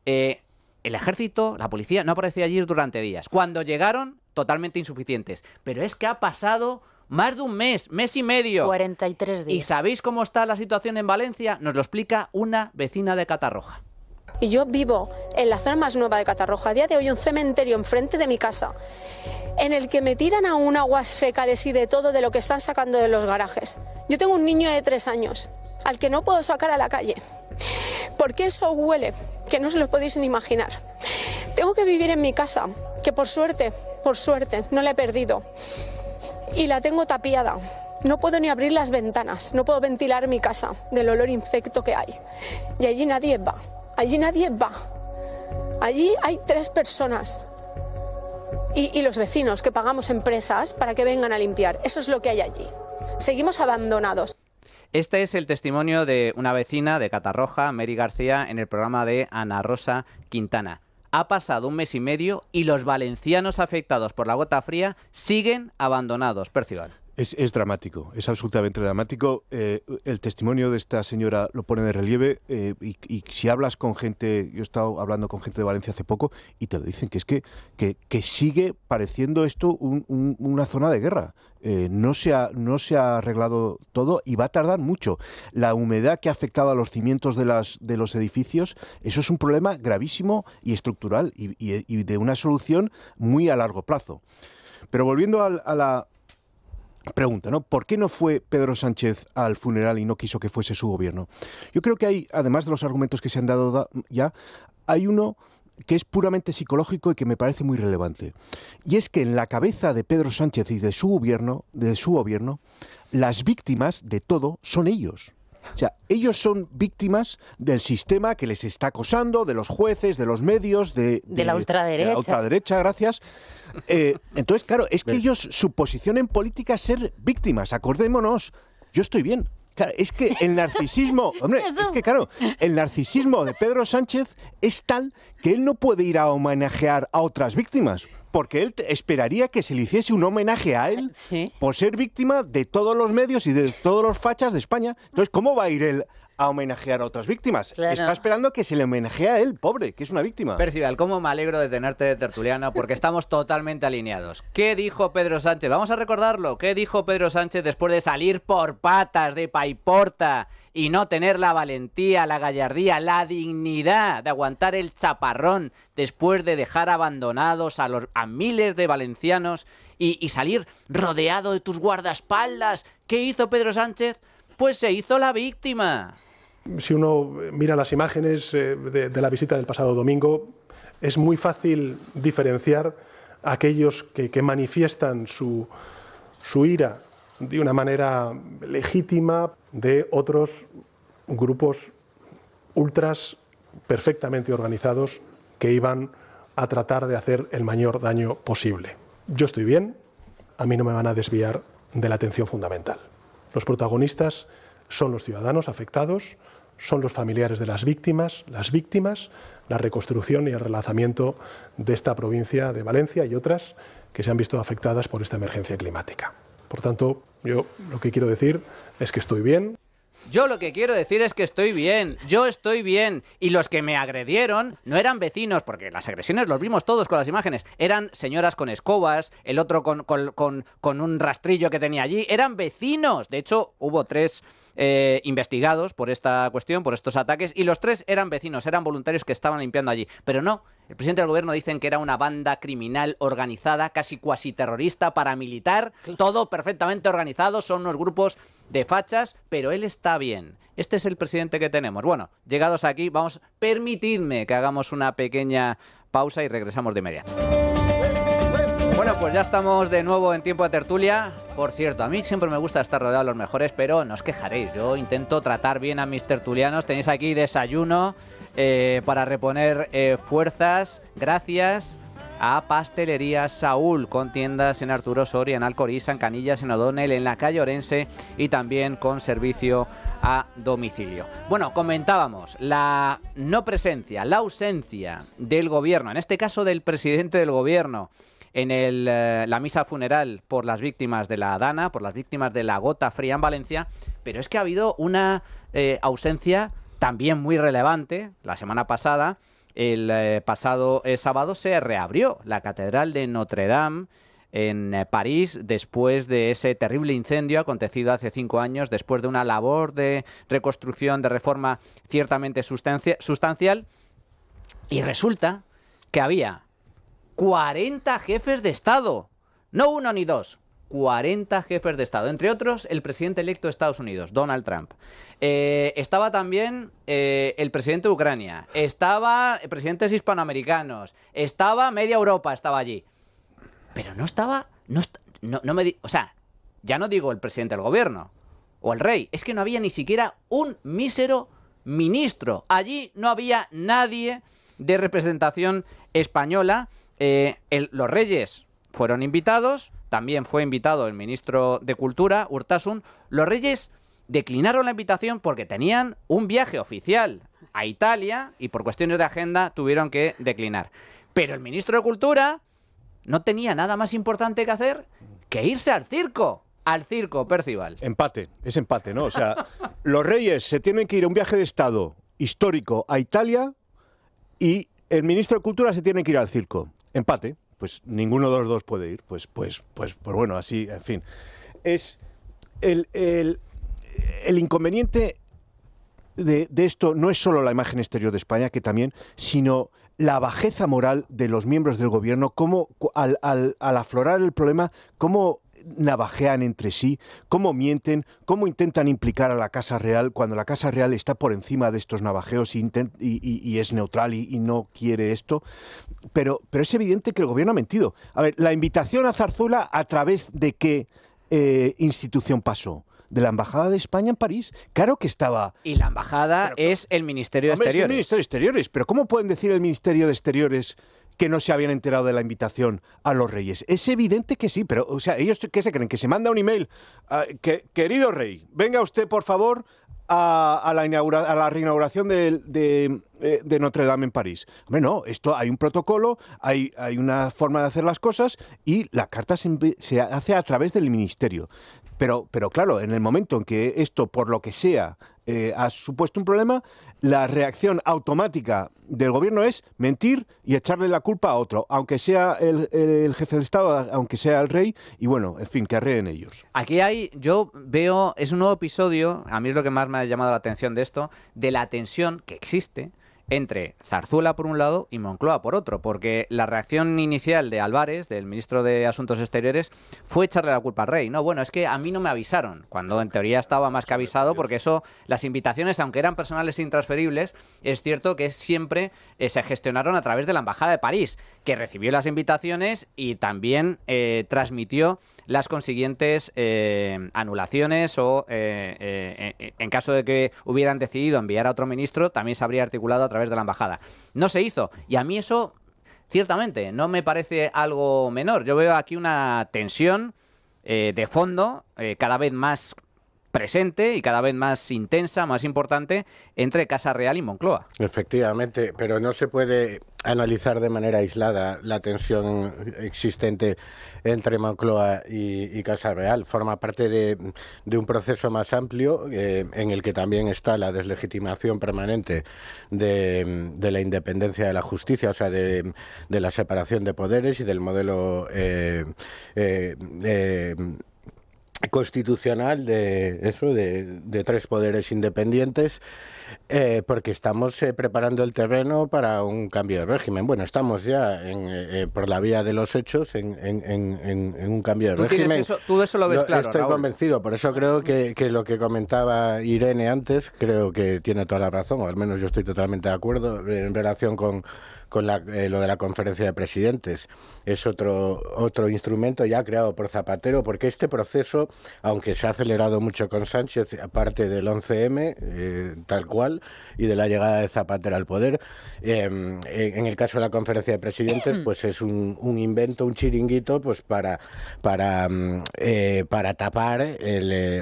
el ejército, la policía, no apareció allí durante días. Cuando llegaron, totalmente insuficientes. Pero es que ha pasado más de un mes, mes y medio. 43 días. ¿Y sabéis cómo está la situación en Valencia? Nos lo explica una vecina de Catarroja. Y yo vivo en la zona más nueva de Catarroja. A día de hoy un cementerio enfrente de mi casa en el que me tiran aún aguas fecales y de todo de lo que están sacando de los garajes. Yo tengo un niño de 3 años al que no puedo sacar a la calle porque eso huele, que no os lo podéis ni imaginar. Tengo que vivir en mi casa, que por suerte, no la he perdido. Y la tengo tapiada. No puedo ni abrir las ventanas, no puedo ventilar mi casa del olor infecto que hay. Y allí nadie va, allí nadie va. Allí hay 3 personas. Y los vecinos que pagamos empresas para que vengan a limpiar. Eso es lo que hay allí. Seguimos abandonados. Este es el testimonio de una vecina de Catarroja, Mary García, en el programa de Ana Rosa Quintana. Ha pasado un mes y medio y los valencianos afectados por la gota fría siguen abandonados. Percival. Es dramático, es absolutamente dramático. El testimonio de esta señora lo pone de relieve y si hablas con gente, yo he estado hablando con gente de Valencia hace poco y te lo dicen, que es que sigue pareciendo esto una zona de guerra. No se ha arreglado todo y va a tardar mucho. La humedad que ha afectado a los cimientos de los edificios, eso es un problema gravísimo y estructural y de una solución muy a largo plazo. Pero volviendo a la pregunta, ¿no? ¿Por qué no fue Pedro Sánchez al funeral y no quiso que fuese su gobierno? Yo creo que hay, además de los argumentos que se han dado ya, hay uno que es puramente psicológico y que me parece muy relevante. Y es que en la cabeza de Pedro Sánchez y de su gobierno, las víctimas de todo son ellos. O sea, ellos son víctimas del sistema que les está acosando, de los jueces, de los medios, de la ultraderecha. De la ultraderecha, gracias. Entonces, claro, es que ellos, su posición en política es ser víctimas. Acordémonos, yo estoy bien. Claro, es que el narcisismo, hombre, es que claro, el narcisismo de Pedro Sánchez es tal que él no puede ir a homenajear a otras víctimas, porque él esperaría que se le hiciese un homenaje a él por ser víctima de todos los medios y de todos los fachas de España. Entonces, ¿cómo va a ir él a homenajear a otras víctimas? Claro. Está esperando que se le homenajee a él, pobre, que es una víctima. Percival, cómo me alegro de tenerte de tertuliano, porque estamos totalmente alineados. ¿Qué dijo Pedro Sánchez? Vamos a recordarlo. ¿Qué dijo Pedro Sánchez después de salir por patas de Paiporta y no tener la valentía, la gallardía, la dignidad de aguantar el chaparrón después de dejar abandonados a miles de valencianos y salir rodeado de tus guardaespaldas? ¿Qué hizo Pedro Sánchez? Pues se hizo la víctima. Si uno mira las imágenes de la visita del pasado domingo, es muy fácil diferenciar a aquellos que manifiestan su ira de una manera legítima de otros grupos ultras perfectamente organizados que iban a tratar de hacer el mayor daño posible. Yo estoy bien, a mí no me van a desviar de la atención fundamental. Los protagonistas son los ciudadanos afectados, son los familiares de las víctimas, la reconstrucción y el relanzamiento de esta provincia de Valencia y otras que se han visto afectadas por esta emergencia climática. Por tanto, yo lo que quiero decir es que estoy bien. Yo lo que quiero decir es que estoy bien, yo estoy bien. Y los que me agredieron no eran vecinos, porque las agresiones los vimos todos con las imágenes. Eran señoras con escobas, el otro con un rastrillo que tenía allí. Eran vecinos. De hecho, hubo 3 investigados por esta cuestión, por estos ataques, y los 3 eran vecinos, eran voluntarios que estaban limpiando allí. Pero no, el presidente del gobierno dicen que era una banda criminal organizada, casi cuasi terrorista, paramilitar, todo perfectamente organizado, son unos grupos de fachas, pero él está bien. Este es el presidente que tenemos. Bueno, llegados aquí, permitidme que hagamos una pequeña pausa y regresamos de inmediato. Bueno, pues ya estamos de nuevo en tiempo de tertulia. Por cierto, a mí siempre me gusta estar rodeado de los mejores, pero no os quejaréis. Yo intento tratar bien a mis tertulianos. Tenéis aquí desayuno para reponer fuerzas. Gracias a Pastelería Saúl, con tiendas en Arturo Soria, en Alcorí, en Canillas, en O'Donnell, en la calle Orense, y también con servicio a domicilio. Bueno, comentábamos la no presencia, la ausencia del gobierno, en este caso del presidente del gobierno, en la misa funeral por las víctimas de la Dana, por las víctimas de la gota fría en Valencia, pero es que ha habido una ausencia también muy relevante. La semana pasada, el pasado sábado, se reabrió la Catedral de Notre Dame en París después de ese terrible incendio acontecido hace 5 años, después de una labor de reconstrucción, de reforma ciertamente sustancial, y resulta que había 40 jefes de Estado, no 1 ni 2, 40 jefes de Estado, entre otros el presidente electo de Estados Unidos, Donald Trump. Estaba también el presidente de Ucrania, estaba presidentes hispanoamericanos, estaba media Europa, estaba allí. Pero no estaba, o sea, ya no digo el presidente del gobierno o el rey, es que no había ni siquiera un mísero ministro. Allí no había nadie de representación española. Los reyes fueron invitados, también fue invitado el ministro de Cultura, Urtasun. Los reyes declinaron la invitación porque tenían un viaje oficial a Italia y por cuestiones de agenda tuvieron que declinar. Pero el ministro de Cultura no tenía nada más importante que hacer que irse al circo, Percival. Empate, es empate, ¿no? O sea, los reyes se tienen que ir a un viaje de Estado histórico a Italia y el ministro de Cultura se tiene que ir al circo. Empate, pues ninguno de los dos puede ir, pues bueno, así, en fin. Es el inconveniente de esto no es solo la imagen exterior de España, que también, sino la bajeza moral de los miembros del gobierno, cómo al aflorar el problema, cómo navajean entre sí, cómo mienten, cómo intentan implicar a la Casa Real cuando la Casa Real está por encima de estos navajeos y es neutral y no quiere esto. Pero es evidente que el gobierno ha mentido. A ver, la invitación a Zarzuela, ¿a través de qué institución pasó? ¿De la Embajada de España en París? Claro que estaba... Y la Embajada es el Ministerio de Exteriores. Es el Ministerio de Exteriores, pero ¿cómo pueden decir el Ministerio de Exteriores que no se habían enterado de la invitación a los reyes? Es evidente que sí, pero, o sea, ¿ellos qué se creen? ¿Que se manda un email? Querido rey, venga usted, por favor, a la reinauguración de Notre Dame en París. Hombre, no, hay un protocolo, hay una forma de hacer las cosas y la carta se hace a través del ministerio. Pero claro, en el momento en que esto, por lo que sea, ha supuesto un problema, la reacción automática del gobierno es mentir y echarle la culpa a otro, aunque sea el jefe de Estado, aunque sea el rey, y bueno, en fin, que arreen ellos. Aquí yo veo, es un nuevo episodio, a mí es lo que más me ha llamado la atención de esto, de la tensión que existe entre Zarzuela por un lado y Moncloa por otro, porque la reacción inicial de Álvarez, del ministro de Asuntos Exteriores, fue echarle la culpa al rey. No, bueno, es que a mí no me avisaron, cuando en teoría estaba más que avisado, porque eso, las invitaciones, aunque eran personales e intransferibles, es cierto que siempre se gestionaron a través de la Embajada de París, que recibió las invitaciones y también transmitió las consiguientes anulaciones o, en caso de que hubieran decidido enviar a otro ministro, también se habría articulado a través de la embajada. No se hizo. Y a mí eso, ciertamente, no me parece algo menor. Yo veo aquí una tensión de fondo cada vez más presente y cada vez más intensa, más importante, entre Casa Real y Moncloa. Efectivamente, pero no se puede analizar de manera aislada la tensión existente entre Moncloa y Casa Real. Forma parte de un proceso más amplio en el que también está la deslegitimación permanente de la independencia de la justicia, o sea, de la separación de poderes y del modelo constitucional de tres poderes independientes, porque estamos preparando el terreno para un cambio de régimen. Bueno, estamos ya por la vía de los hechos en un cambio de régimen. Tú eso lo ves claro, Estoy Raúl. convencido, por eso creo que lo que comentaba Irene antes, creo que tiene toda la razón, o al menos yo estoy totalmente de acuerdo en relación con lo de la conferencia de presidentes. Es otro instrumento ya creado por Zapatero, porque este proceso, aunque se ha acelerado mucho con Sánchez, aparte del 11M, tal cual, y de la llegada de Zapatero al poder, en el caso de la conferencia de presidentes, pues es un invento, un chiringuito, pues para tapar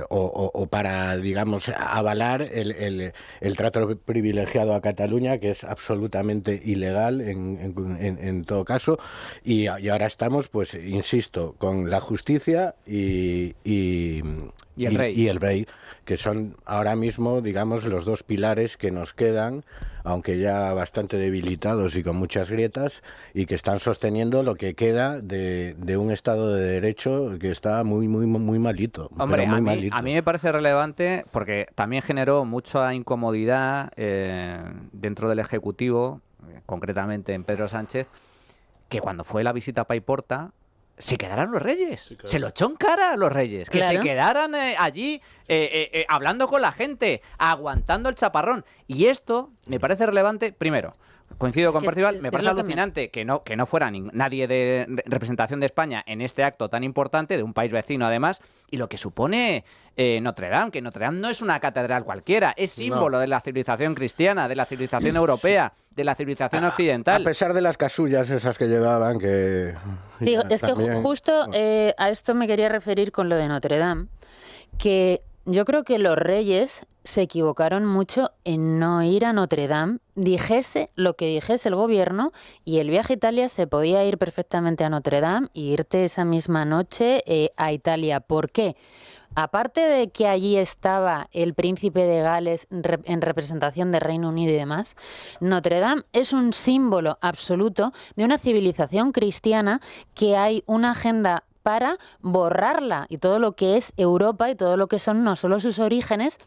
o para, digamos, avalar el trato privilegiado a Cataluña, que es absolutamente ilegal en todo caso, y ahora estamos, pues insisto, con la justicia y el rey, que son ahora mismo, digamos, los dos pilares que nos quedan, aunque ya bastante debilitados y con muchas grietas, y que están sosteniendo lo que queda de un Estado de Derecho que está muy malito. Hombre, muy a malito. mí me parece relevante porque también generó mucha incomodidad dentro del Ejecutivo, concretamente en Pedro Sánchez, que cuando fue la visita a Paiporta se quedaran los reyes. Sí, claro. Se lo echó en cara a los reyes. Que se quedaran allí hablando con la gente, aguantando el chaparrón. Y esto me parece relevante, primero. Coincido con Percival, me parece alucinante que no fuera nadie de representación de España en este acto tan importante, de un país vecino además, y lo que supone Notre Dame, que Notre Dame no es una catedral cualquiera, es símbolo de la civilización cristiana, de la civilización europea, de la civilización occidental. A pesar de las casullas esas que llevaban, que... Sí, es también, que justo a esto me quería referir con lo de Notre Dame, que yo creo que los reyes se equivocaron mucho en no ir a Notre Dame, dijese lo que dijese el gobierno, y el viaje a Italia se podía ir perfectamente a Notre Dame y irte esa misma noche a Italia. ¿Por qué? Aparte de que allí estaba el príncipe de Gales en representación del Reino Unido y demás, Notre Dame es un símbolo absoluto de una civilización cristiana que hay una agenda para borrarla, y todo lo que es Europa y todo lo que son no solo sus orígenes,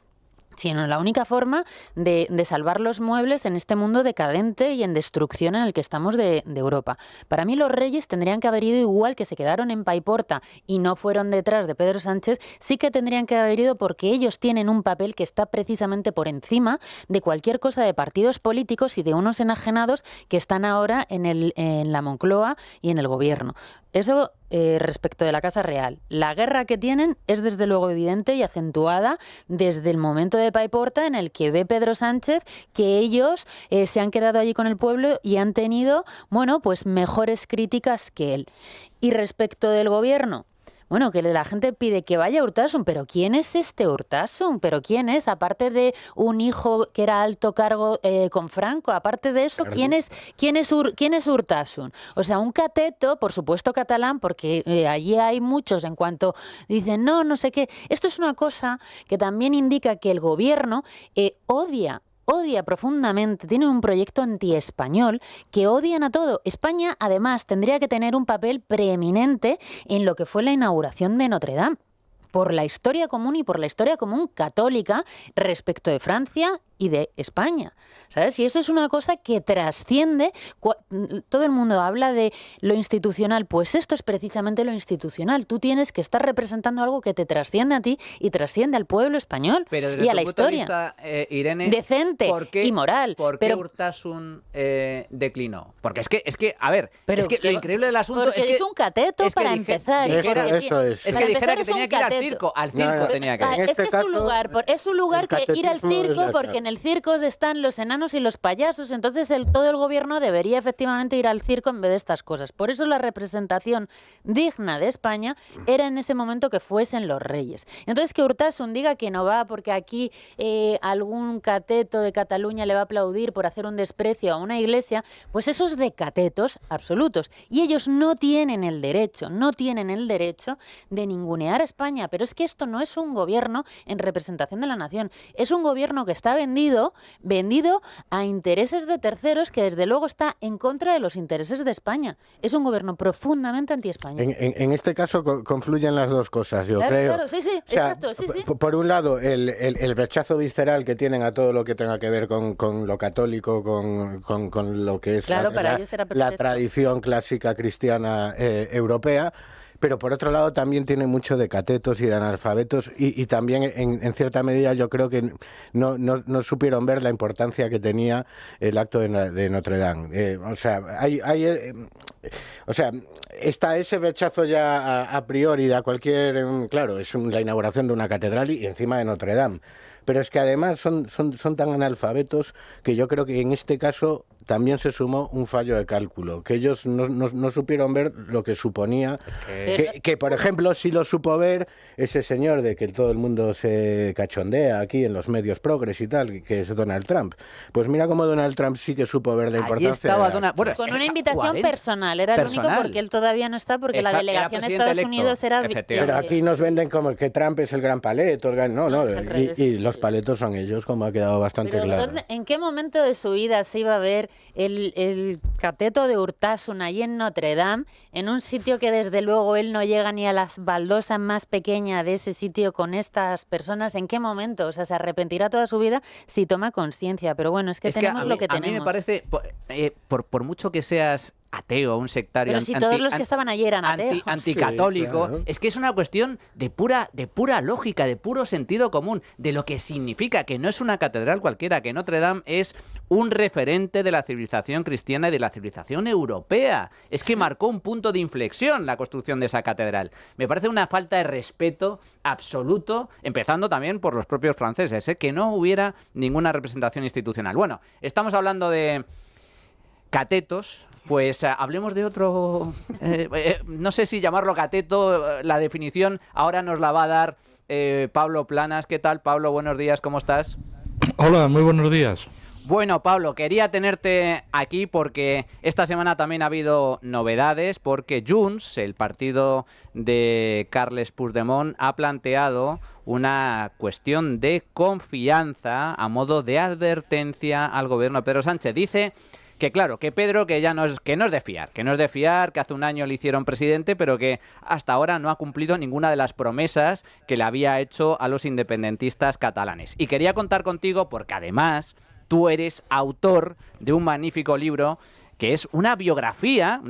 sino la única forma de salvar los muebles en este mundo decadente y en destrucción en el que estamos de Europa. Para mí los reyes tendrían que haber ido, igual que se quedaron en Paiporta y no fueron detrás de Pedro Sánchez, sí que tendrían que haber ido, porque ellos tienen un papel que está precisamente por encima de cualquier cosa de partidos políticos y de unos enajenados que están ahora en la Moncloa y en el gobierno. Eso respecto de la Casa Real. La guerra que tienen es desde luego evidente y acentuada desde el momento de Paiporta, en el que ve Pedro Sánchez que ellos se han quedado allí con el pueblo y han tenido, bueno, pues mejores críticas que él. Y respecto del gobierno, bueno, que la gente pide que vaya Urtasun, pero ¿quién es este Urtasun? ¿Pero quién es? Aparte de un hijo que era alto cargo con Franco, aparte de eso, ¿quién es Urtasun? O sea, un cateto, por supuesto catalán, porque allí hay muchos en cuanto dicen, no sé qué. Esto es una cosa que también indica que el gobierno odia profundamente, tiene un proyecto antiespañol que odian a todo. España, además, tendría que tener un papel preeminente en lo que fue la inauguración de Notre Dame, por la historia común y por la historia común católica respecto de Francia y de España, ¿sabes? Y eso es una cosa que trasciende. Todo el mundo habla de lo institucional, pues esto es precisamente lo institucional. Tú tienes que estar representando algo que te trasciende a ti y trasciende al pueblo español y a la historia. Vista, Irene, decente y moral. ¿Por qué Urtasun declinó? Porque es que a ver, es que lo increíble del asunto es que es un cateto para empezar. Eso es. Es que dijera que tenía que ir al circo tenía que ir. Es un lugar que ir al circo, porque en el circo están los enanos y los payasos, entonces todo el gobierno debería efectivamente ir al circo en vez de estas cosas. Por eso la representación digna de España era en ese momento que fuesen los reyes. Entonces que Urtasun diga que no va porque aquí algún cateto de Cataluña le va a aplaudir por hacer un desprecio a una iglesia, pues eso es de catetos absolutos. Y ellos no tienen el derecho de ningunear a España. Pero es que esto no es un gobierno en representación de la nación. Es un gobierno que está vendido a intereses de terceros, que desde luego está en contra de los intereses de España. Es un gobierno profundamente anti-España. En este caso confluyen las dos cosas, yo creo. Claro, sí, o sea, exacto, sí. Por un lado, el rechazo visceral que tienen a todo lo que tenga que ver con lo católico, con lo que es la tradición clásica cristiana europea. Pero por otro lado también tiene mucho de catetos y de analfabetos y también en cierta medida yo creo que no supieron ver la importancia que tenía el acto de Notre Dame. O sea, está ese rechazo ya a priori de cualquier... Claro, es la inauguración de una catedral y encima de Notre Dame. Pero es que además son tan analfabetos que yo creo que en este caso también se sumó un fallo de cálculo, que ellos no supieron ver lo que suponía, que por ejemplo sí lo supo ver ese señor de que todo el mundo se cachondea aquí en los medios progres y tal, que es Donald Trump. Pues mira cómo Donald Trump sí que supo ver la importancia. Con una invitación personal, era el único porque él todavía no está, porque la delegación de Estados Unidos era... Pero aquí nos venden como que Trump es el gran paleto, y los paletos son ellos, como ha quedado bastante claro. ¿En qué momento de su vida se iba a ver el cateto de Urtasun allí en Notre Dame, en un sitio que desde luego él no llega ni a las baldosas más pequeñas de ese sitio con estas personas? ¿En qué momento? O sea, se arrepentirá toda su vida si toma conciencia. Pero bueno, es que tenemos lo que tenemos. A mí me parece, por mucho que seas ateo, un sectario, pero si todos los que estaban allí eran ateos, anticatólico, sí, claro. Es que es una cuestión de pura lógica, de puro sentido común, de lo que significa que no es una catedral cualquiera, que Notre Dame es un referente de la civilización cristiana y de la civilización europea. Es que marcó un punto de inflexión la construcción de esa catedral. Me parece una falta de respeto absoluto, empezando también por los propios franceses, que no hubiera ninguna representación institucional. Bueno, estamos hablando de catetos. Pues hablemos de otro, no sé si llamarlo cateto, la definición ahora nos la va a dar Pablo Planas. ¿Qué tal, Pablo? Buenos días, ¿cómo estás? Hola, muy buenos días. Bueno, Pablo, quería tenerte aquí porque esta semana también ha habido novedades, porque Junts, el partido de Carles Puigdemont, ha planteado una cuestión de confianza a modo de advertencia al gobierno de Pedro Sánchez. Dice que claro, que Pedro que no es de fiar, que hace un año le hicieron presidente, pero que hasta ahora no ha cumplido ninguna de las promesas que le había hecho a los independentistas catalanes. Y quería contar contigo porque además tú eres autor de un magnífico libro que es una biografía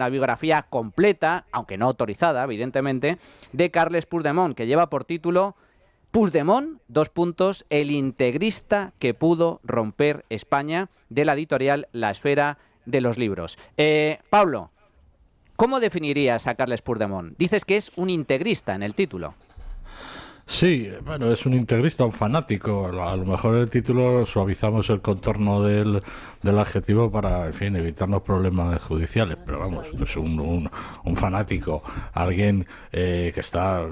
completa, aunque no autorizada, evidentemente, de Carles Puigdemont, que lleva por título Puigdemont, el integrista que pudo romper España, de la editorial La Esfera de los Libros. Pablo, ¿cómo definirías a Carles Puigdemont? Dices que es un integrista en el título. Sí, bueno, es un integrista, un fanático. A lo mejor el título suavizamos el contorno del adjetivo para, en fin, evitarnos problemas judiciales. Pero vamos, es un fanático, alguien que está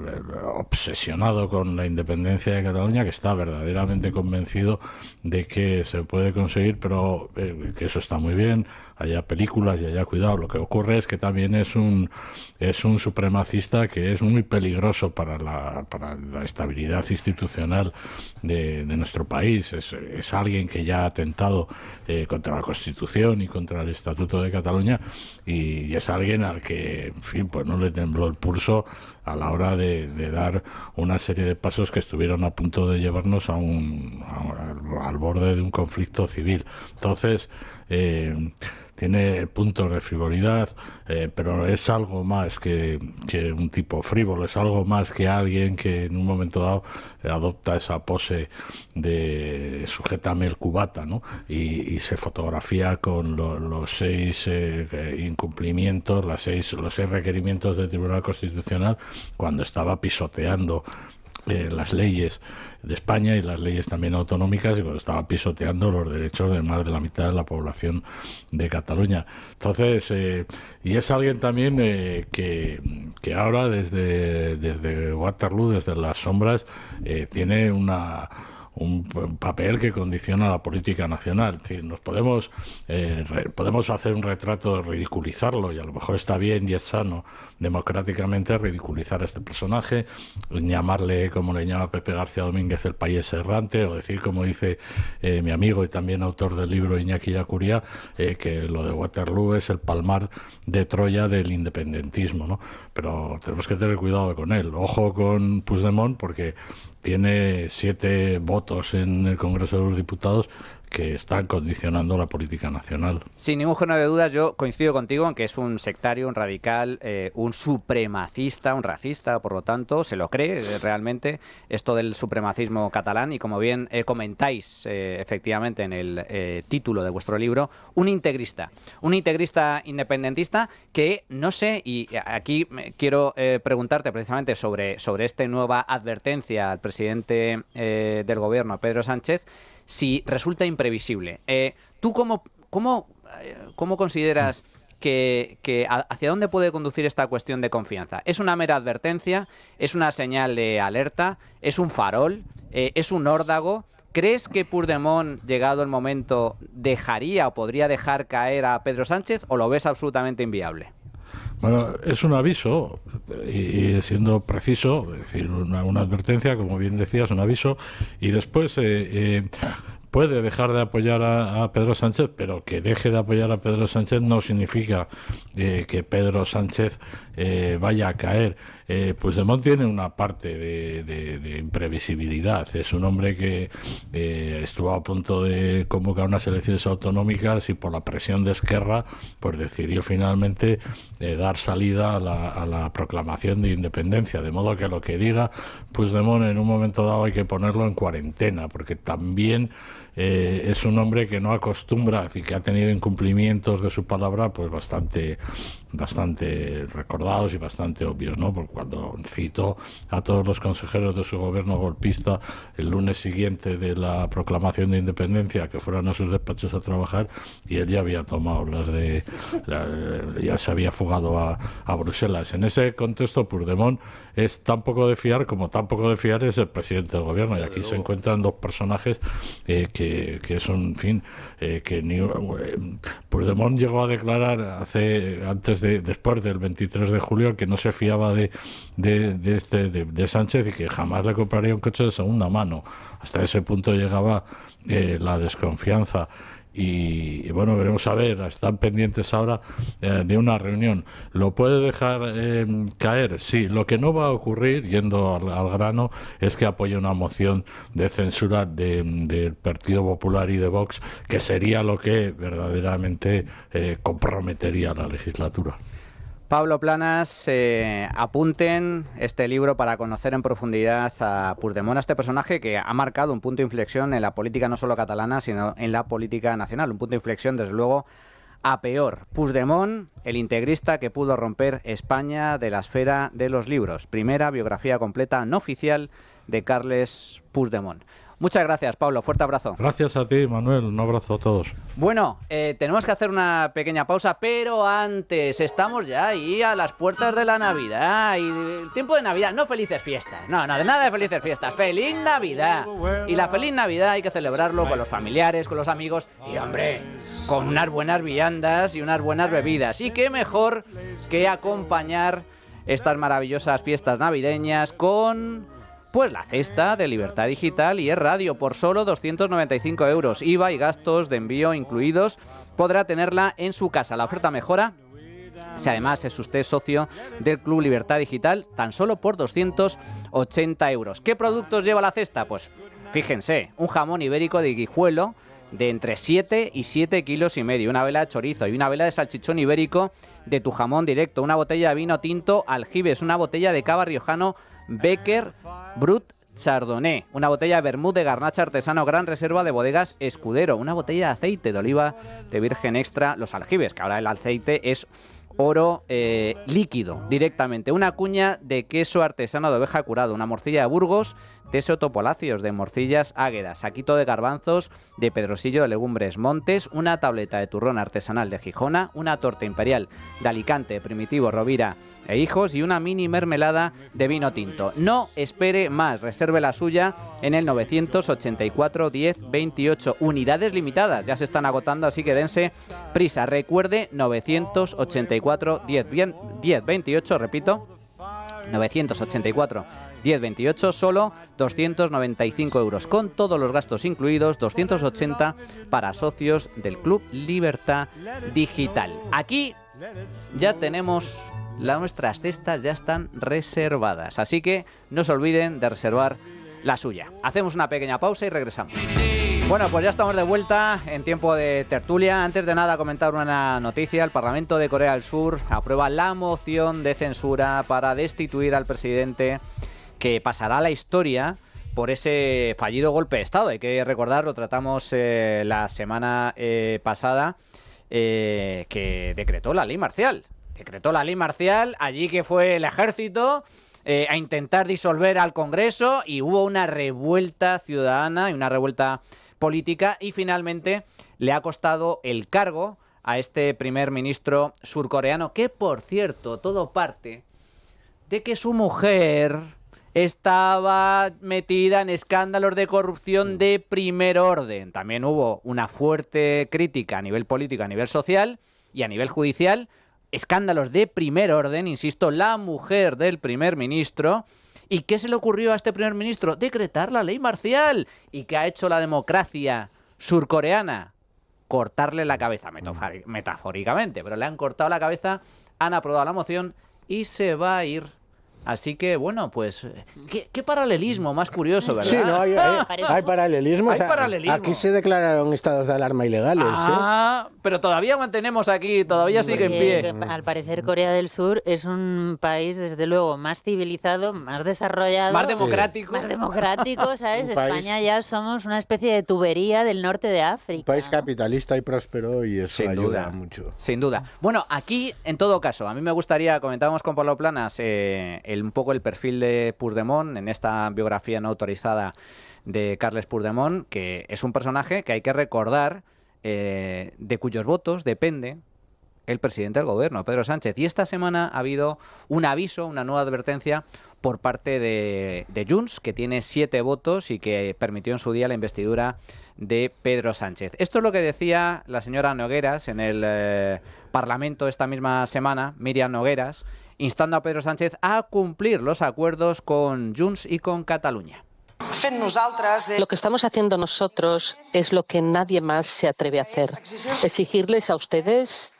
obsesionado con la independencia de Cataluña, que está verdaderamente convencido de que se puede conseguir, pero que eso está muy bien. Haya películas y haya cuidado. Lo que ocurre es que también es un supremacista que es muy peligroso para la estabilidad institucional de nuestro país. Es alguien que ya ha atentado contra la Constitución y contra el Estatuto de Cataluña y es alguien al que, en fin, pues no le tembló el pulso a la hora de dar una serie de pasos que estuvieron a punto de llevarnos al borde de un conflicto civil. Entonces, tiene puntos de frivolidad, pero es algo más que un tipo frívolo, es algo más que alguien que en un momento dado adopta esa pose de sujétame el cubata, ¿no? Y se fotografía con los 6 incumplimientos, los 6 requerimientos del Tribunal Constitucional cuando estaba pisoteando las leyes de España y las leyes también autonómicas, y cuando estaba pisoteando los derechos de más de la mitad de la población de Cataluña. Entonces, y es alguien también que ahora desde Waterloo, desde las sombras, tiene un papel que condiciona la política nacional. Es decir, nos podemos hacer un retrato, ridiculizarlo, y a lo mejor está bien y es sano democráticamente ridiculizar a este personaje, llamarle, como le llama Pepe García Domínguez, el país errante, o decir, como dice mi amigo y también autor del libro Iñaki Yacuría, que lo de Waterloo es el palmar de Troya del independentismo, ¿no? Pero tenemos que tener cuidado con él. Ojo con Puigdemont, porque tiene 7 votos en el Congreso de los Diputados que están condicionando la política nacional. Sin ningún género de dudas, yo coincido contigo en que es un sectario, un radical, un supremacista, un racista, por lo tanto, se lo cree realmente esto del supremacismo catalán, y como bien comentáis efectivamente en el título de vuestro libro, un integrista independentista que, no sé, y aquí quiero preguntarte precisamente sobre esta nueva advertencia al presidente del gobierno, Pedro Sánchez, si resulta imprevisible. ¿Tú cómo consideras que hacia dónde puede conducir esta cuestión de confianza? ¿Es una mera advertencia? ¿Es una señal de alerta? ¿Es un farol? ¿Es un órdago? ¿Crees que Puigdemont, llegado el momento, dejaría o podría dejar caer a Pedro Sánchez, o lo ves absolutamente inviable? Bueno, es un aviso, y siendo preciso, es decir, una advertencia, como bien decías, un aviso, y después puede dejar de apoyar a Pedro Sánchez, pero que deje de apoyar a Pedro Sánchez no significa que Pedro Sánchez vaya a caer. Puigdemont tiene una parte de imprevisibilidad. Es un hombre que estuvo a punto de convocar unas elecciones autonómicas y por la presión de Esquerra pues decidió finalmente dar salida a la proclamación de independencia, de modo que lo que diga Puigdemont en un momento dado hay que ponerlo en cuarentena, porque también es un hombre que no acostumbra y que ha tenido incumplimientos de su palabra pues bastante recordados y bastante obvios, ¿no? Porque cuando citó a todos los consejeros de su gobierno golpista el lunes siguiente de la proclamación de independencia que fueran a sus despachos a trabajar, y él ya había tomado ya se había fugado a Bruselas. En ese contexto, Puigdemont es tan poco de fiar como tan poco de fiar es el presidente del gobierno, y aquí se encuentran dos personajes que son, en fin, Puigdemont llegó a declarar después del 23 de julio que no se fiaba de Sánchez y que jamás le compraría un coche de segunda mano. Hasta ese punto llegaba la desconfianza. Y bueno, veremos a ver, están pendientes ahora de una reunión. ¿Lo puede dejar caer? Sí. Lo que no va a ocurrir, yendo al grano, es que apoye una moción de censura del Partido Popular y de Vox, que sería lo que verdaderamente comprometería la legislatura. Pablo Planas, apunten este libro para conocer en profundidad a Puigdemont, a este personaje que ha marcado un punto de inflexión en la política no solo catalana, sino en la política nacional. Un punto de inflexión, desde luego, a peor. Puigdemont, el integrista que pudo romper España de la esfera de los libros. Primera biografía completa no oficial de Carles Puigdemont. Muchas gracias, Pablo. Fuerte abrazo. Gracias a ti, Manuel. Un abrazo a todos. Bueno, tenemos que hacer una pequeña pausa, pero antes estamos ya ahí a las puertas de la Navidad. Y el tiempo de Navidad, no felices fiestas. No, de nada de felices fiestas. ¡Feliz Navidad! Y la feliz Navidad hay que celebrarlo con los familiares, con los amigos y, hombre, con unas buenas viandas y unas buenas bebidas. Y qué mejor que acompañar estas maravillosas fiestas navideñas con... pues la cesta de Libertad Digital y Es Radio por solo 295 euros. IVA y gastos de envío incluidos. Podrá tenerla en su casa. La oferta mejora si además es usted socio del Club Libertad Digital, tan solo por 280 euros. ¿Qué productos lleva la cesta? Pues fíjense, un jamón ibérico de Guijuelo de entre 7 y 7 kilos y medio, una vela de chorizo y una vela de salchichón ibérico de Tu Jamón Directo, una botella de vino tinto Aljibes, una botella de cava riojano Becker Brut Chardonnay, una botella de vermut de garnacha artesano Gran Reserva de Bodegas Escudero, una botella de aceite de oliva de virgen extra Los Aljibes, que ahora el aceite es oro líquido directamente. Una cuña de queso artesano de oveja curado, una morcilla de Burgos, de Sotopolacios, de morcillas Águedas, saquito de garbanzos de Pedrosillo de Legumbres Montes, una tableta de turrón artesanal de Gijona, una torta imperial de Alicante, Primitivo, Rovira e Hijos y una mini mermelada de vino tinto. No espere más, reserve la suya en el 984 10 28. Unidades limitadas, ya se están agotando, así que dense prisa. Recuerde, 984 10 28, repito, 984 1028, solo 295 euros, con todos los gastos incluidos, 280 para socios del Club Libertad Digital. Aquí ya tenemos nuestras cestas, ya están reservadas, así que no se olviden de reservar la suya. Hacemos una pequeña pausa y regresamos. Bueno, pues ya estamos de vuelta en tiempo de tertulia. Antes de nada, comentar una noticia. El Parlamento de Corea del Sur aprueba la moción de censura para destituir al presidente, que pasará a la historia por ese fallido golpe de Estado. Hay que recordar, lo tratamos la semana pasada, que decretó la ley marcial. Decretó la ley marcial, allí que fue el ejército a intentar disolver al Congreso, y hubo una revuelta ciudadana y una revuelta política, y finalmente le ha costado el cargo a este primer ministro surcoreano, que, por cierto, todo parte de que su mujer estaba metida en escándalos de corrupción de primer orden. También hubo una fuerte crítica a nivel político, a nivel social y a nivel judicial. Escándalos de primer orden, insisto, la mujer del primer ministro. ¿Y qué se le ocurrió a este primer ministro? Decretar la ley marcial. ¿Y qué ha hecho la democracia surcoreana? Cortarle la cabeza, metafóricamente, pero le han cortado la cabeza, han aprobado la moción y se va a ir. Así que, bueno, pues, ¿qué paralelismo más curioso, verdad? Sí, no, hay paralelismos. Hay paralelismo. Aquí se declararon estados de alarma ilegales. Pero todavía mantenemos aquí, todavía sigue en pie. Al parecer, Corea del Sur es un país, desde luego, más civilizado, más desarrollado. Más democrático. Más democrático, ¿sabes? España ya somos una especie de tubería del norte de África. Un país capitalista y próspero, y eso ayuda mucho. Sin duda. Bueno, aquí, en todo caso, a mí me gustaría, comentábamos con Pablo Planas, un poco el perfil de Puigdemont en esta biografía no autorizada de Carles Puigdemont, que es un personaje que hay que recordar, de cuyos votos depende el presidente del gobierno, Pedro Sánchez. Y esta semana ha habido un aviso, una nueva advertencia por parte de Junts, que tiene 7 votos y que permitió en su día la investidura de Pedro Sánchez. Esto es lo que decía la señora Nogueras en el Parlamento esta misma semana, Míriam Nogueras, instando a Pedro Sánchez a cumplir los acuerdos con Junts y con Cataluña. Lo que estamos haciendo nosotros es lo que nadie más se atreve a hacer. Exigirles a ustedes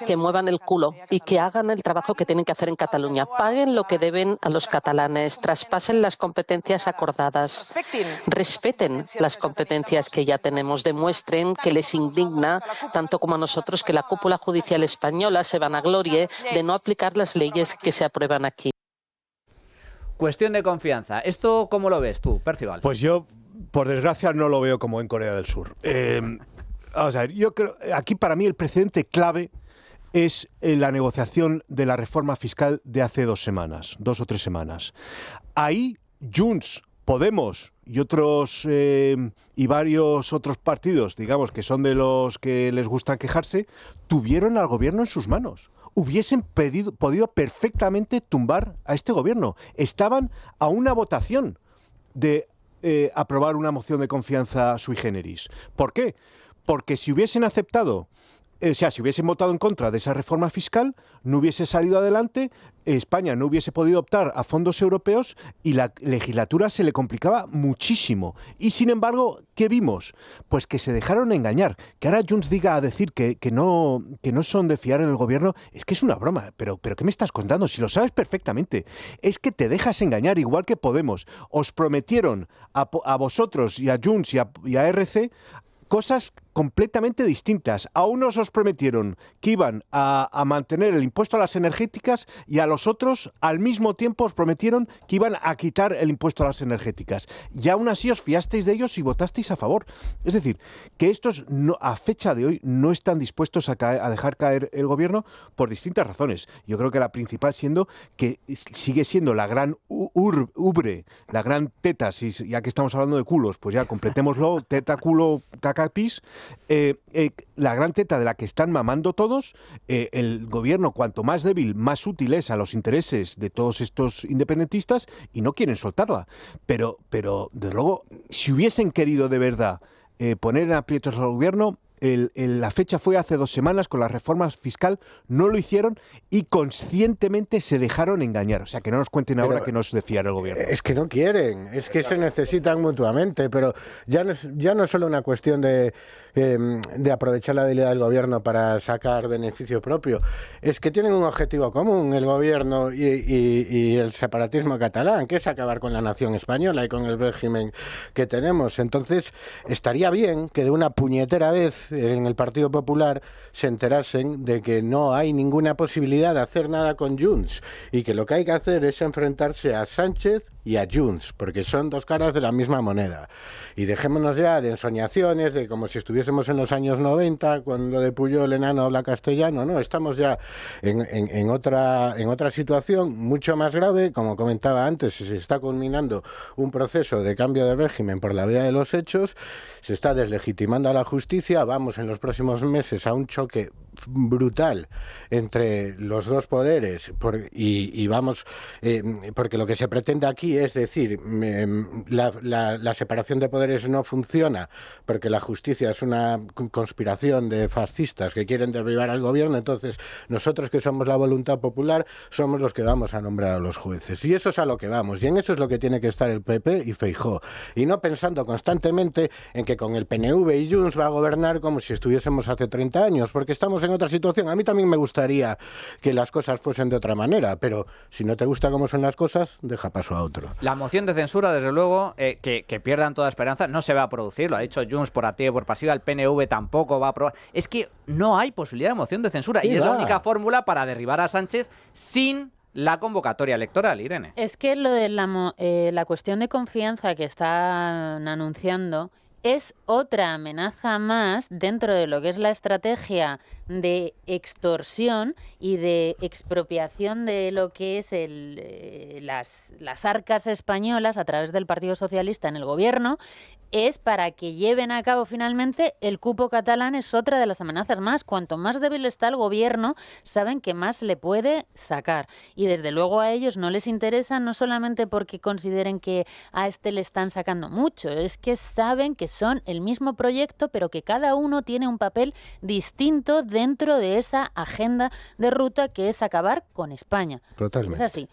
que muevan el culo y que hagan el trabajo que tienen que hacer en Cataluña. Paguen lo que deben a los catalanes, traspasen las competencias acordadas, respeten las competencias que ya tenemos, demuestren que les indigna, tanto como a nosotros, que la cúpula judicial española se vanaglorie de no aplicar las leyes que se aprueban aquí. Cuestión de confianza. ¿Esto cómo lo ves tú, Percival? Pues yo, por desgracia, no lo veo como en Corea del Sur. Vamos a ver, yo creo, aquí para mí el precedente clave es la negociación de la reforma fiscal de hace 2 o 3 semanas. Ahí Junts, Podemos y otros y varios otros partidos, digamos, que son de los que les gusta quejarse, tuvieron al gobierno en sus manos. Hubiesen podido perfectamente tumbar a este gobierno. Estaban a una votación de aprobar una moción de confianza sui generis. ¿Por qué? Porque si hubiesen aceptado, si hubiesen votado en contra de esa reforma fiscal, no hubiese salido adelante, España no hubiese podido optar a fondos europeos y la legislatura se le complicaba muchísimo. Y sin embargo, ¿qué vimos? Pues que se dejaron engañar. Que ahora Junts diga a decir que no son de fiar en el gobierno, es que es una broma. Pero ¿qué me estás contando? Si lo sabes perfectamente. Es que te dejas engañar, igual que Podemos. Os prometieron a vosotros y a Junts y a RC cosas completamente distintas. A unos os prometieron que iban a mantener el impuesto a las energéticas y a los otros al mismo tiempo os prometieron que iban a quitar el impuesto a las energéticas. Y aún así os fiasteis de ellos y votasteis a favor. Es decir, que estos a fecha de hoy no están dispuestos a dejar caer el gobierno por distintas razones. Yo creo que la principal siendo que sigue siendo la gran ubre, la gran teta, ya que estamos hablando de culos, pues ya completémoslo, teta, culo, caca, pis. La gran teta de la que están mamando todos, el gobierno cuanto más débil, más útil es a los intereses de todos estos independentistas y no quieren soltarla. Pero desde luego, si hubiesen querido de verdad poner en aprietos al gobierno, la fecha fue hace 2 semanas con la reforma fiscal, no lo hicieron y conscientemente se dejaron engañar. O sea, que no nos cuenten ahora que nos desfiar el gobierno. Es que no quieren, es que se necesitan mutuamente, pero ya no es solo una cuestión de aprovechar la habilidad del gobierno para sacar beneficio propio, es que tienen un objetivo común, el gobierno y el separatismo catalán, que es acabar con la nación española y con el régimen que tenemos. Entonces, estaría bien que de una puñetera vez en el Partido Popular se enterasen de que no hay ninguna posibilidad de hacer nada con Junts y que lo que hay que hacer es enfrentarse a Sánchez y a Junts, porque son 2 caras de la misma moneda. Y dejémonos ya de ensoñaciones, de como si estuviésemos en los años 90, cuando de Puyol el enano habla castellano. No, estamos ya en otra situación mucho más grave. Como comentaba antes, se está culminando un proceso de cambio de régimen por la vía de los hechos, se está deslegitimando a la justicia, vamos en los próximos meses a un choque brutal entre los dos poderes y vamos porque lo que se pretende aquí es decir la separación de poderes no funciona porque la justicia es una conspiración de fascistas que quieren derribar al gobierno, entonces nosotros que somos la voluntad popular somos los que vamos a nombrar a los jueces y eso es a lo que vamos y en eso es lo que tiene que estar el PP y Feijóo y no pensando constantemente en que con el PNV y Junts va a gobernar como si estuviésemos hace 30 años porque estamos en otra situación. A mí también me gustaría que las cosas fuesen de otra manera, pero si no te gusta cómo son las cosas, deja paso a otro. La moción de censura, desde luego, que pierdan toda esperanza, no se va a producir, lo ha dicho Junts por activa y por pasiva, el PNV tampoco va a aprobar. Es que no hay posibilidad de moción de censura y es la única fórmula para derribar a Sánchez sin la convocatoria electoral, Irene. Es que lo de la cuestión de confianza que están anunciando es otra amenaza más dentro de lo que es la estrategia de extorsión y de expropiación de lo que es las arcas españolas a través del Partido Socialista en el gobierno, es para que lleven a cabo finalmente el cupo catalán. Es otra de las amenazas más. Cuanto más débil está el gobierno, saben que más le puede sacar. Y desde luego a ellos no les interesa, no solamente porque consideren que a este le están sacando mucho, es que saben que son el mismo proyecto, pero que cada uno tiene un papel distinto dentro de esa agenda de ruta que es acabar con España. Totalmente. Es así.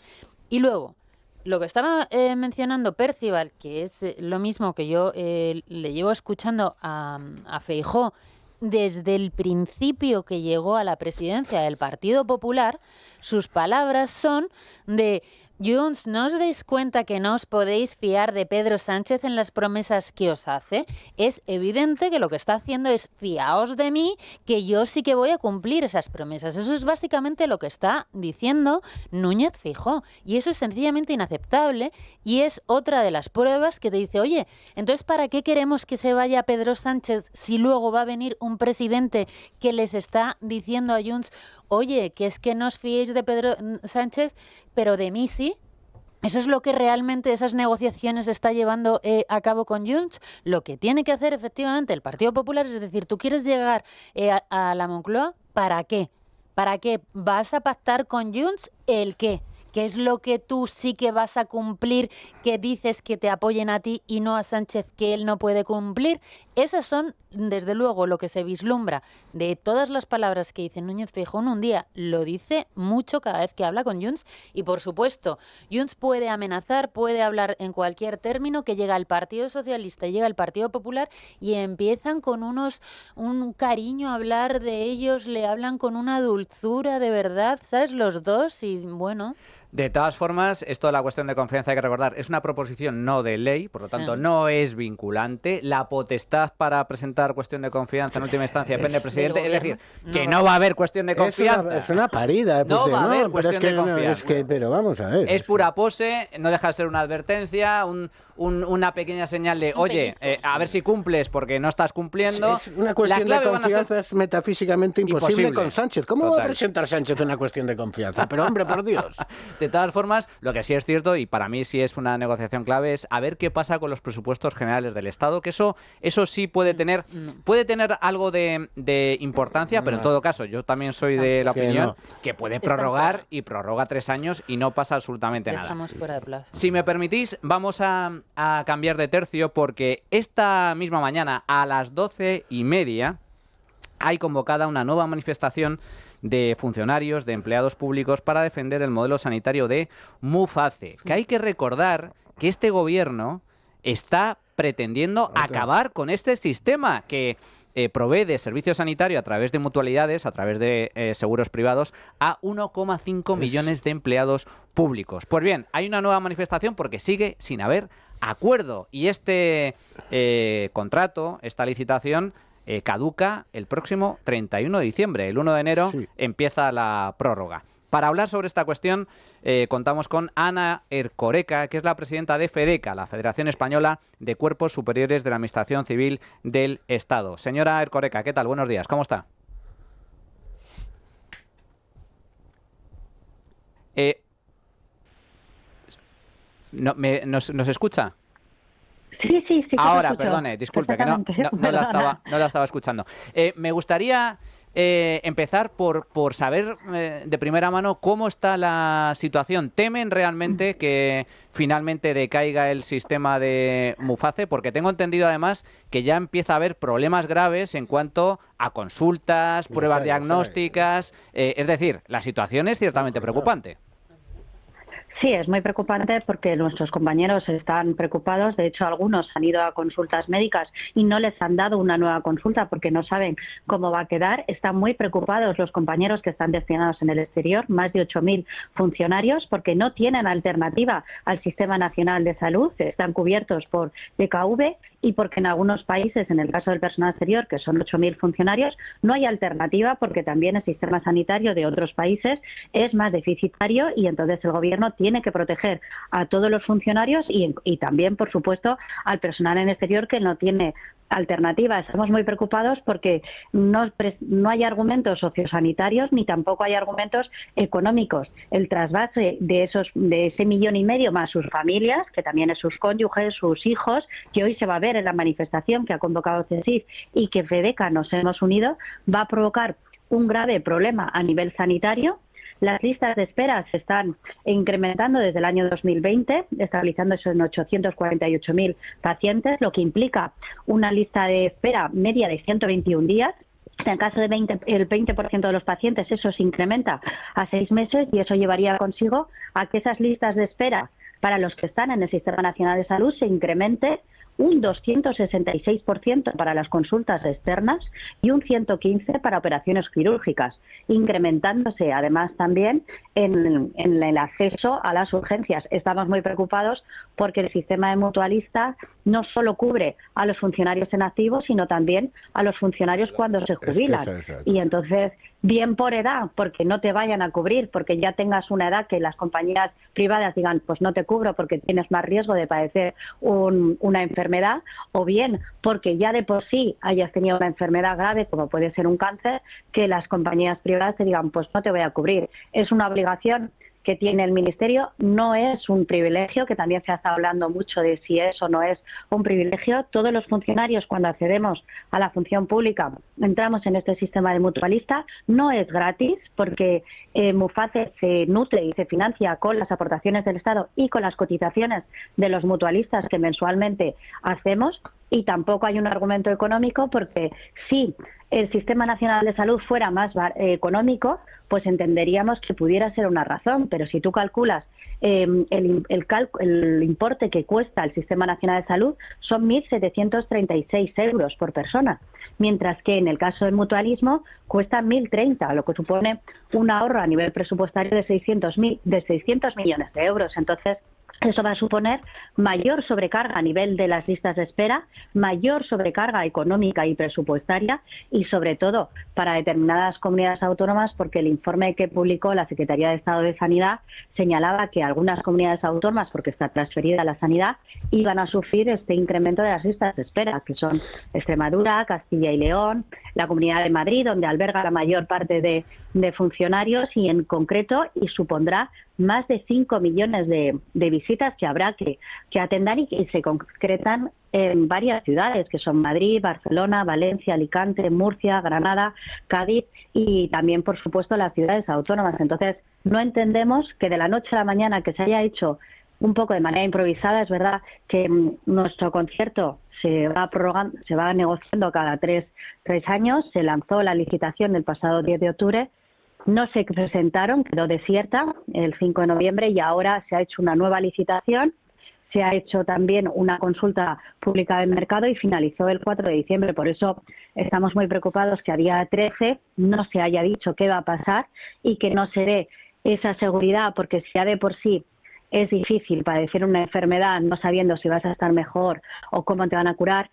Y luego, lo que estaba mencionando Percival, que es lo mismo que yo le llevo escuchando a Feijóo desde el principio que llegó a la presidencia del Partido Popular, sus palabras son de: Junts, ¿no os dais cuenta que no os podéis fiar de Pedro Sánchez en las promesas que os hace? Es evidente que lo que está haciendo es: fiaos de mí, que yo sí que voy a cumplir esas promesas. Eso es básicamente lo que está diciendo Núñez Feijóo. Y eso es sencillamente inaceptable y es otra de las pruebas que te dice: oye, entonces ¿para qué queremos que se vaya Pedro Sánchez si luego va a venir un presidente que les está diciendo a Junts: oye, que es que no os fiéis de Pedro Sánchez, pero de mí sí? ¿Eso es lo que realmente esas negociaciones está llevando a cabo con Junts? Lo que tiene que hacer efectivamente el Partido Popular es decir: ¿tú quieres llegar a la Moncloa? ¿Para qué? ¿Para qué? ¿Vas a pactar con Junts? ¿El qué? ¿Qué es lo que tú sí que vas a cumplir, que dices que te apoyen a ti y no a Sánchez, que él no puede cumplir? Esas son, desde luego, lo que se vislumbra de todas las palabras que dice Núñez Feijóo en un día. Lo dice mucho cada vez que habla con Junts y, por supuesto, Junts puede amenazar, puede hablar en cualquier término, que llega el Partido Socialista y llega el Partido Popular y empiezan con un cariño a hablar de ellos, le hablan con una dulzura de verdad, ¿sabes? Los dos y bueno... De todas formas, esto de la cuestión de confianza hay que recordar, es una proposición no de ley, por lo tanto no es vinculante. La potestad para presentar cuestión de confianza en última instancia depende del presidente, es decir, que no va a haber cuestión de confianza. Es una parida, no va a haber cuestión de confianza. Pero vamos a ver. Es pura pose, no deja de ser una advertencia, una pequeña señal de, oye, a ver si cumples porque no estás cumpliendo. Es una cuestión de confianza, es metafísicamente imposible con Sánchez. ¿Cómo va a presentar Sánchez una cuestión de confianza? Pero hombre, por Dios. De todas formas, lo que sí es cierto, y para mí sí es una negociación clave, es a ver qué pasa con los presupuestos generales del Estado, que eso sí puede tener algo de importancia, pero en todo caso, yo también soy de la opinión que puede prorrogar y prorroga 3 años y no pasa absolutamente nada. Estamos fuera de plazo. Si me permitís, vamos a cambiar de tercio porque esta misma mañana a las 12:30 hay convocada una nueva manifestación de funcionarios, de empleados públicos para defender el modelo sanitario de Muface. Que hay que recordar que este gobierno está pretendiendo acabar con este sistema que provee de servicio sanitario a través de mutualidades, a través de seguros privados, a 1,5 millones de empleados públicos. Pues bien, hay una nueva manifestación porque sigue sin haber acuerdo y este contrato, esta licitación, caduca el próximo 31 de diciembre. El 1 de enero empieza la prórroga. Para hablar sobre esta cuestión contamos con Ana Erkoreka, que es la presidenta de FEDECA, la Federación Española de Cuerpos Superiores de la Administración Civil del Estado. Señora Erkoreka, ¿qué tal? Buenos días, ¿cómo está? ¿Nos escucha? Sí. Ahora, perdone, disculpe, que no la estaba escuchando. Me gustaría empezar por saber de primera mano cómo está la situación. ¿Temen realmente que finalmente decaiga el sistema de Muface? Porque tengo entendido además que ya empieza a haber problemas graves en cuanto a consultas, pruebas diagnósticas. Es decir, la situación es ciertamente preocupante. Sí, es muy preocupante porque nuestros compañeros están preocupados. De hecho, algunos han ido a consultas médicas y no les han dado una nueva consulta porque no saben cómo va a quedar. Están muy preocupados los compañeros que están destinados en el exterior, más de 8.000 funcionarios, porque no tienen alternativa al Sistema Nacional de Salud. Están cubiertos por DKV y porque en algunos países, en el caso del personal exterior, que son 8.000 funcionarios, no hay alternativa porque también el sistema sanitario de otros países es más deficitario y entonces el gobierno tiene que proteger a todos los funcionarios y también, por supuesto, al personal en el exterior que no tiene alternativa. Estamos muy preocupados porque no hay argumentos sociosanitarios ni tampoco hay argumentos económicos. El trasvase de ese 1,5 millones más sus familias, que también es sus cónyuges, sus hijos, que hoy se va a ver en la manifestación que ha convocado CESIF y que FEDECA nos hemos unido, va a provocar un grave problema a nivel sanitario. Las listas de espera se están incrementando desde el año 2020, estabilizándose en 848.000 pacientes, lo que implica una lista de espera media de 121 días. En el caso del 20% de los pacientes eso se incrementa a 6 meses y eso llevaría consigo a que esas listas de espera para los que están en el Sistema Nacional de Salud se incremente un 266% para las consultas externas y un 115% para operaciones quirúrgicas, incrementándose además también en el acceso a las urgencias. Estamos muy preocupados porque el sistema de mutualista no solo cubre a los funcionarios en activo, sino también a los funcionarios cuando se jubilan. Y entonces, bien por edad, porque no te vayan a cubrir, porque ya tengas una edad que las compañías privadas digan, pues no te cubro porque tienes más riesgo de padecer una enfermedad, o bien porque ya de por sí hayas tenido una enfermedad grave, como puede ser un cáncer, que las compañías privadas te digan, pues no te voy a cubrir. Es una obligación que tiene el Ministerio, no es un privilegio, que también se ha estado hablando mucho de si es o no es un privilegio. Todos los funcionarios, cuando accedemos a la función pública, entramos en este sistema de mutualista, no es gratis, porque Muface se nutre y se financia con las aportaciones del Estado y con las cotizaciones de los mutualistas que mensualmente hacemos, y tampoco hay un argumento económico, porque si el Sistema Nacional de Salud fuera más económico, pues entenderíamos que pudiera ser una razón, pero si tú calculas el importe que cuesta el Sistema Nacional de Salud son 1.736 euros por persona, mientras que en el caso del mutualismo cuesta 1.030, lo que supone un ahorro a nivel presupuestario de 600 millones de euros. Entonces, eso va a suponer mayor sobrecarga a nivel de las listas de espera, mayor sobrecarga económica y presupuestaria y, sobre todo, para determinadas comunidades autónomas, porque el informe que publicó la Secretaría de Estado de Sanidad señalaba que algunas comunidades autónomas, porque está transferida a la sanidad, iban a sufrir este incremento de las listas de espera, que son Extremadura, Castilla y León, la Comunidad de Madrid, donde alberga la mayor parte de funcionarios y, en concreto, y supondrá más de 5 millones de visitas que habrá que atender y se concretan en varias ciudades, que son Madrid, Barcelona, Valencia, Alicante, Murcia, Granada, Cádiz y también, por supuesto, las ciudades autónomas. Entonces, no entendemos que de la noche a la mañana que se haya hecho un poco de manera improvisada. Es verdad que nuestro concierto se va prorrogando, se va negociando cada tres años. Se lanzó la licitación el pasado 10 de octubre. No se presentaron, quedó desierta el 5 de noviembre y ahora se ha hecho una nueva licitación. Se ha hecho también una consulta pública del mercado y finalizó el 4 de diciembre. Por eso estamos muy preocupados que a día 13 no se haya dicho qué va a pasar y que no se dé esa seguridad, porque si ya de por sí es difícil padecer una enfermedad no sabiendo si vas a estar mejor o cómo te van a curar,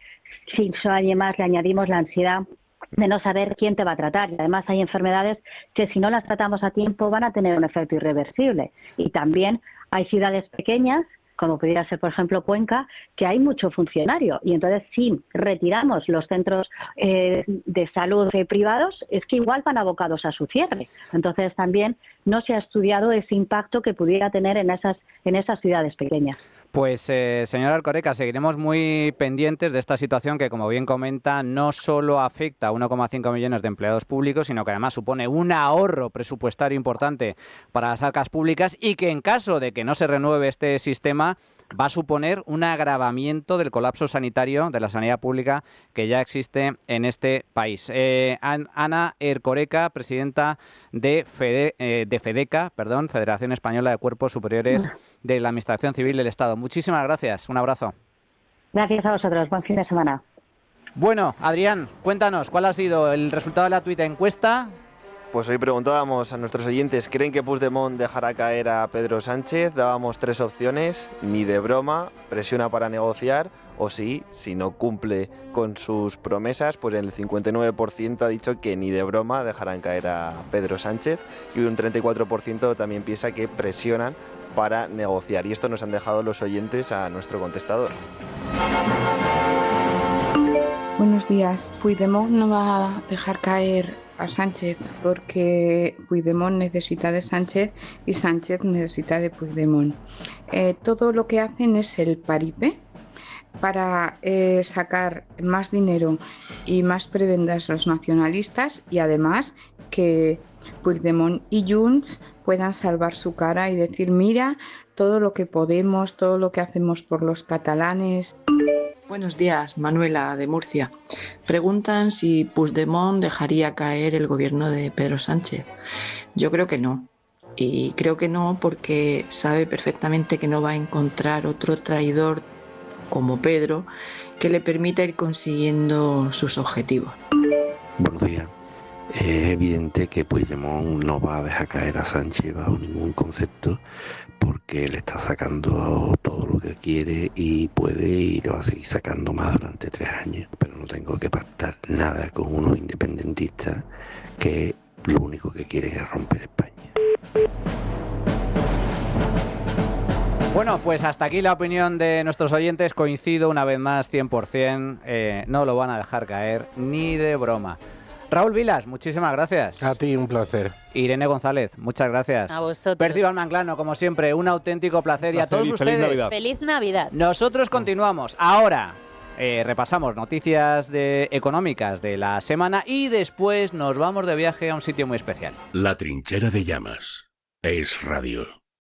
si además le añadimos la ansiedad de no saber quién te va a tratar. Y además hay enfermedades que si no las tratamos a tiempo van a tener un efecto irreversible. Y también hay ciudades pequeñas, como pudiera ser, por ejemplo, Cuenca, que hay mucho funcionario. Y entonces, si retiramos los centros de salud privados, es que igual van abocados a su cierre. Entonces, también no se ha estudiado ese impacto que pudiera tener en esas ciudades pequeñas. Pues, señora Erkoreka, seguiremos muy pendientes de esta situación que, como bien comenta, no solo afecta a 1,5 millones de empleados públicos, sino que además supone un ahorro presupuestario importante para las arcas públicas y que, en caso de que no se renueve este sistema, va a suponer un agravamiento del colapso sanitario de la sanidad pública que ya existe en este país. Ana Erkoreka, presidenta de FEDECA, Federación Española de Cuerpos Superiores de la Administración Civil del Estado. Muchísimas gracias. Un abrazo. Gracias a vosotros. Buen fin de semana. Bueno, Adrián, cuéntanos, ¿cuál ha sido el resultado de la tuita encuesta? Pues hoy preguntábamos a nuestros oyentes, ¿creen que Puigdemont dejará caer a Pedro Sánchez? Dábamos 3 opciones: ni de broma, presiona para negociar, o sí, si no cumple con sus promesas, pues el 59% ha dicho que ni de broma dejarán caer a Pedro Sánchez y un 34% también piensa que presionan para negociar. Y esto nos han dejado los oyentes a nuestro contestador. Buenos días. Puigdemont no va a dejar caer a Sánchez porque Puigdemont necesita de Sánchez y Sánchez necesita de Puigdemont. Todo lo que hacen es el paripé para sacar más dinero y más prebendas a los nacionalistas y además que Puigdemont y Junts puedan salvar su cara y decir: mira todo lo que podemos, todo lo que hacemos por los catalanes. Buenos días, Manuela de Murcia. Preguntan si Puigdemont dejaría caer el gobierno de Pedro Sánchez. Yo creo que no. Y creo que no porque sabe perfectamente que no va a encontrar otro traidor como Pedro que le permita ir consiguiendo sus objetivos. Buenos días. Es evidente que Puigdemont no va a dejar caer a Sánchez bajo ningún concepto, porque le está sacando todo lo que quiere y puede y lo va a seguir sacando más durante 3 años. Pero no tengo que pactar nada con unos independentistas que lo único que quieren es romper España. Bueno, pues hasta aquí la opinión de nuestros oyentes. Coincido una vez más 100%. No lo van a dejar caer ni de broma. Raúl Vilas, muchísimas gracias. A ti, un placer. Irene González, muchas gracias. A vosotros. Percival Manglano, como siempre, un auténtico placer. Y a todos ustedes, ¡Feliz Navidad! Nosotros continuamos. Ahora repasamos noticias económicas de la semana y después nos vamos de viaje a un sitio muy especial. La Trinchera de Llamas. Es Radio.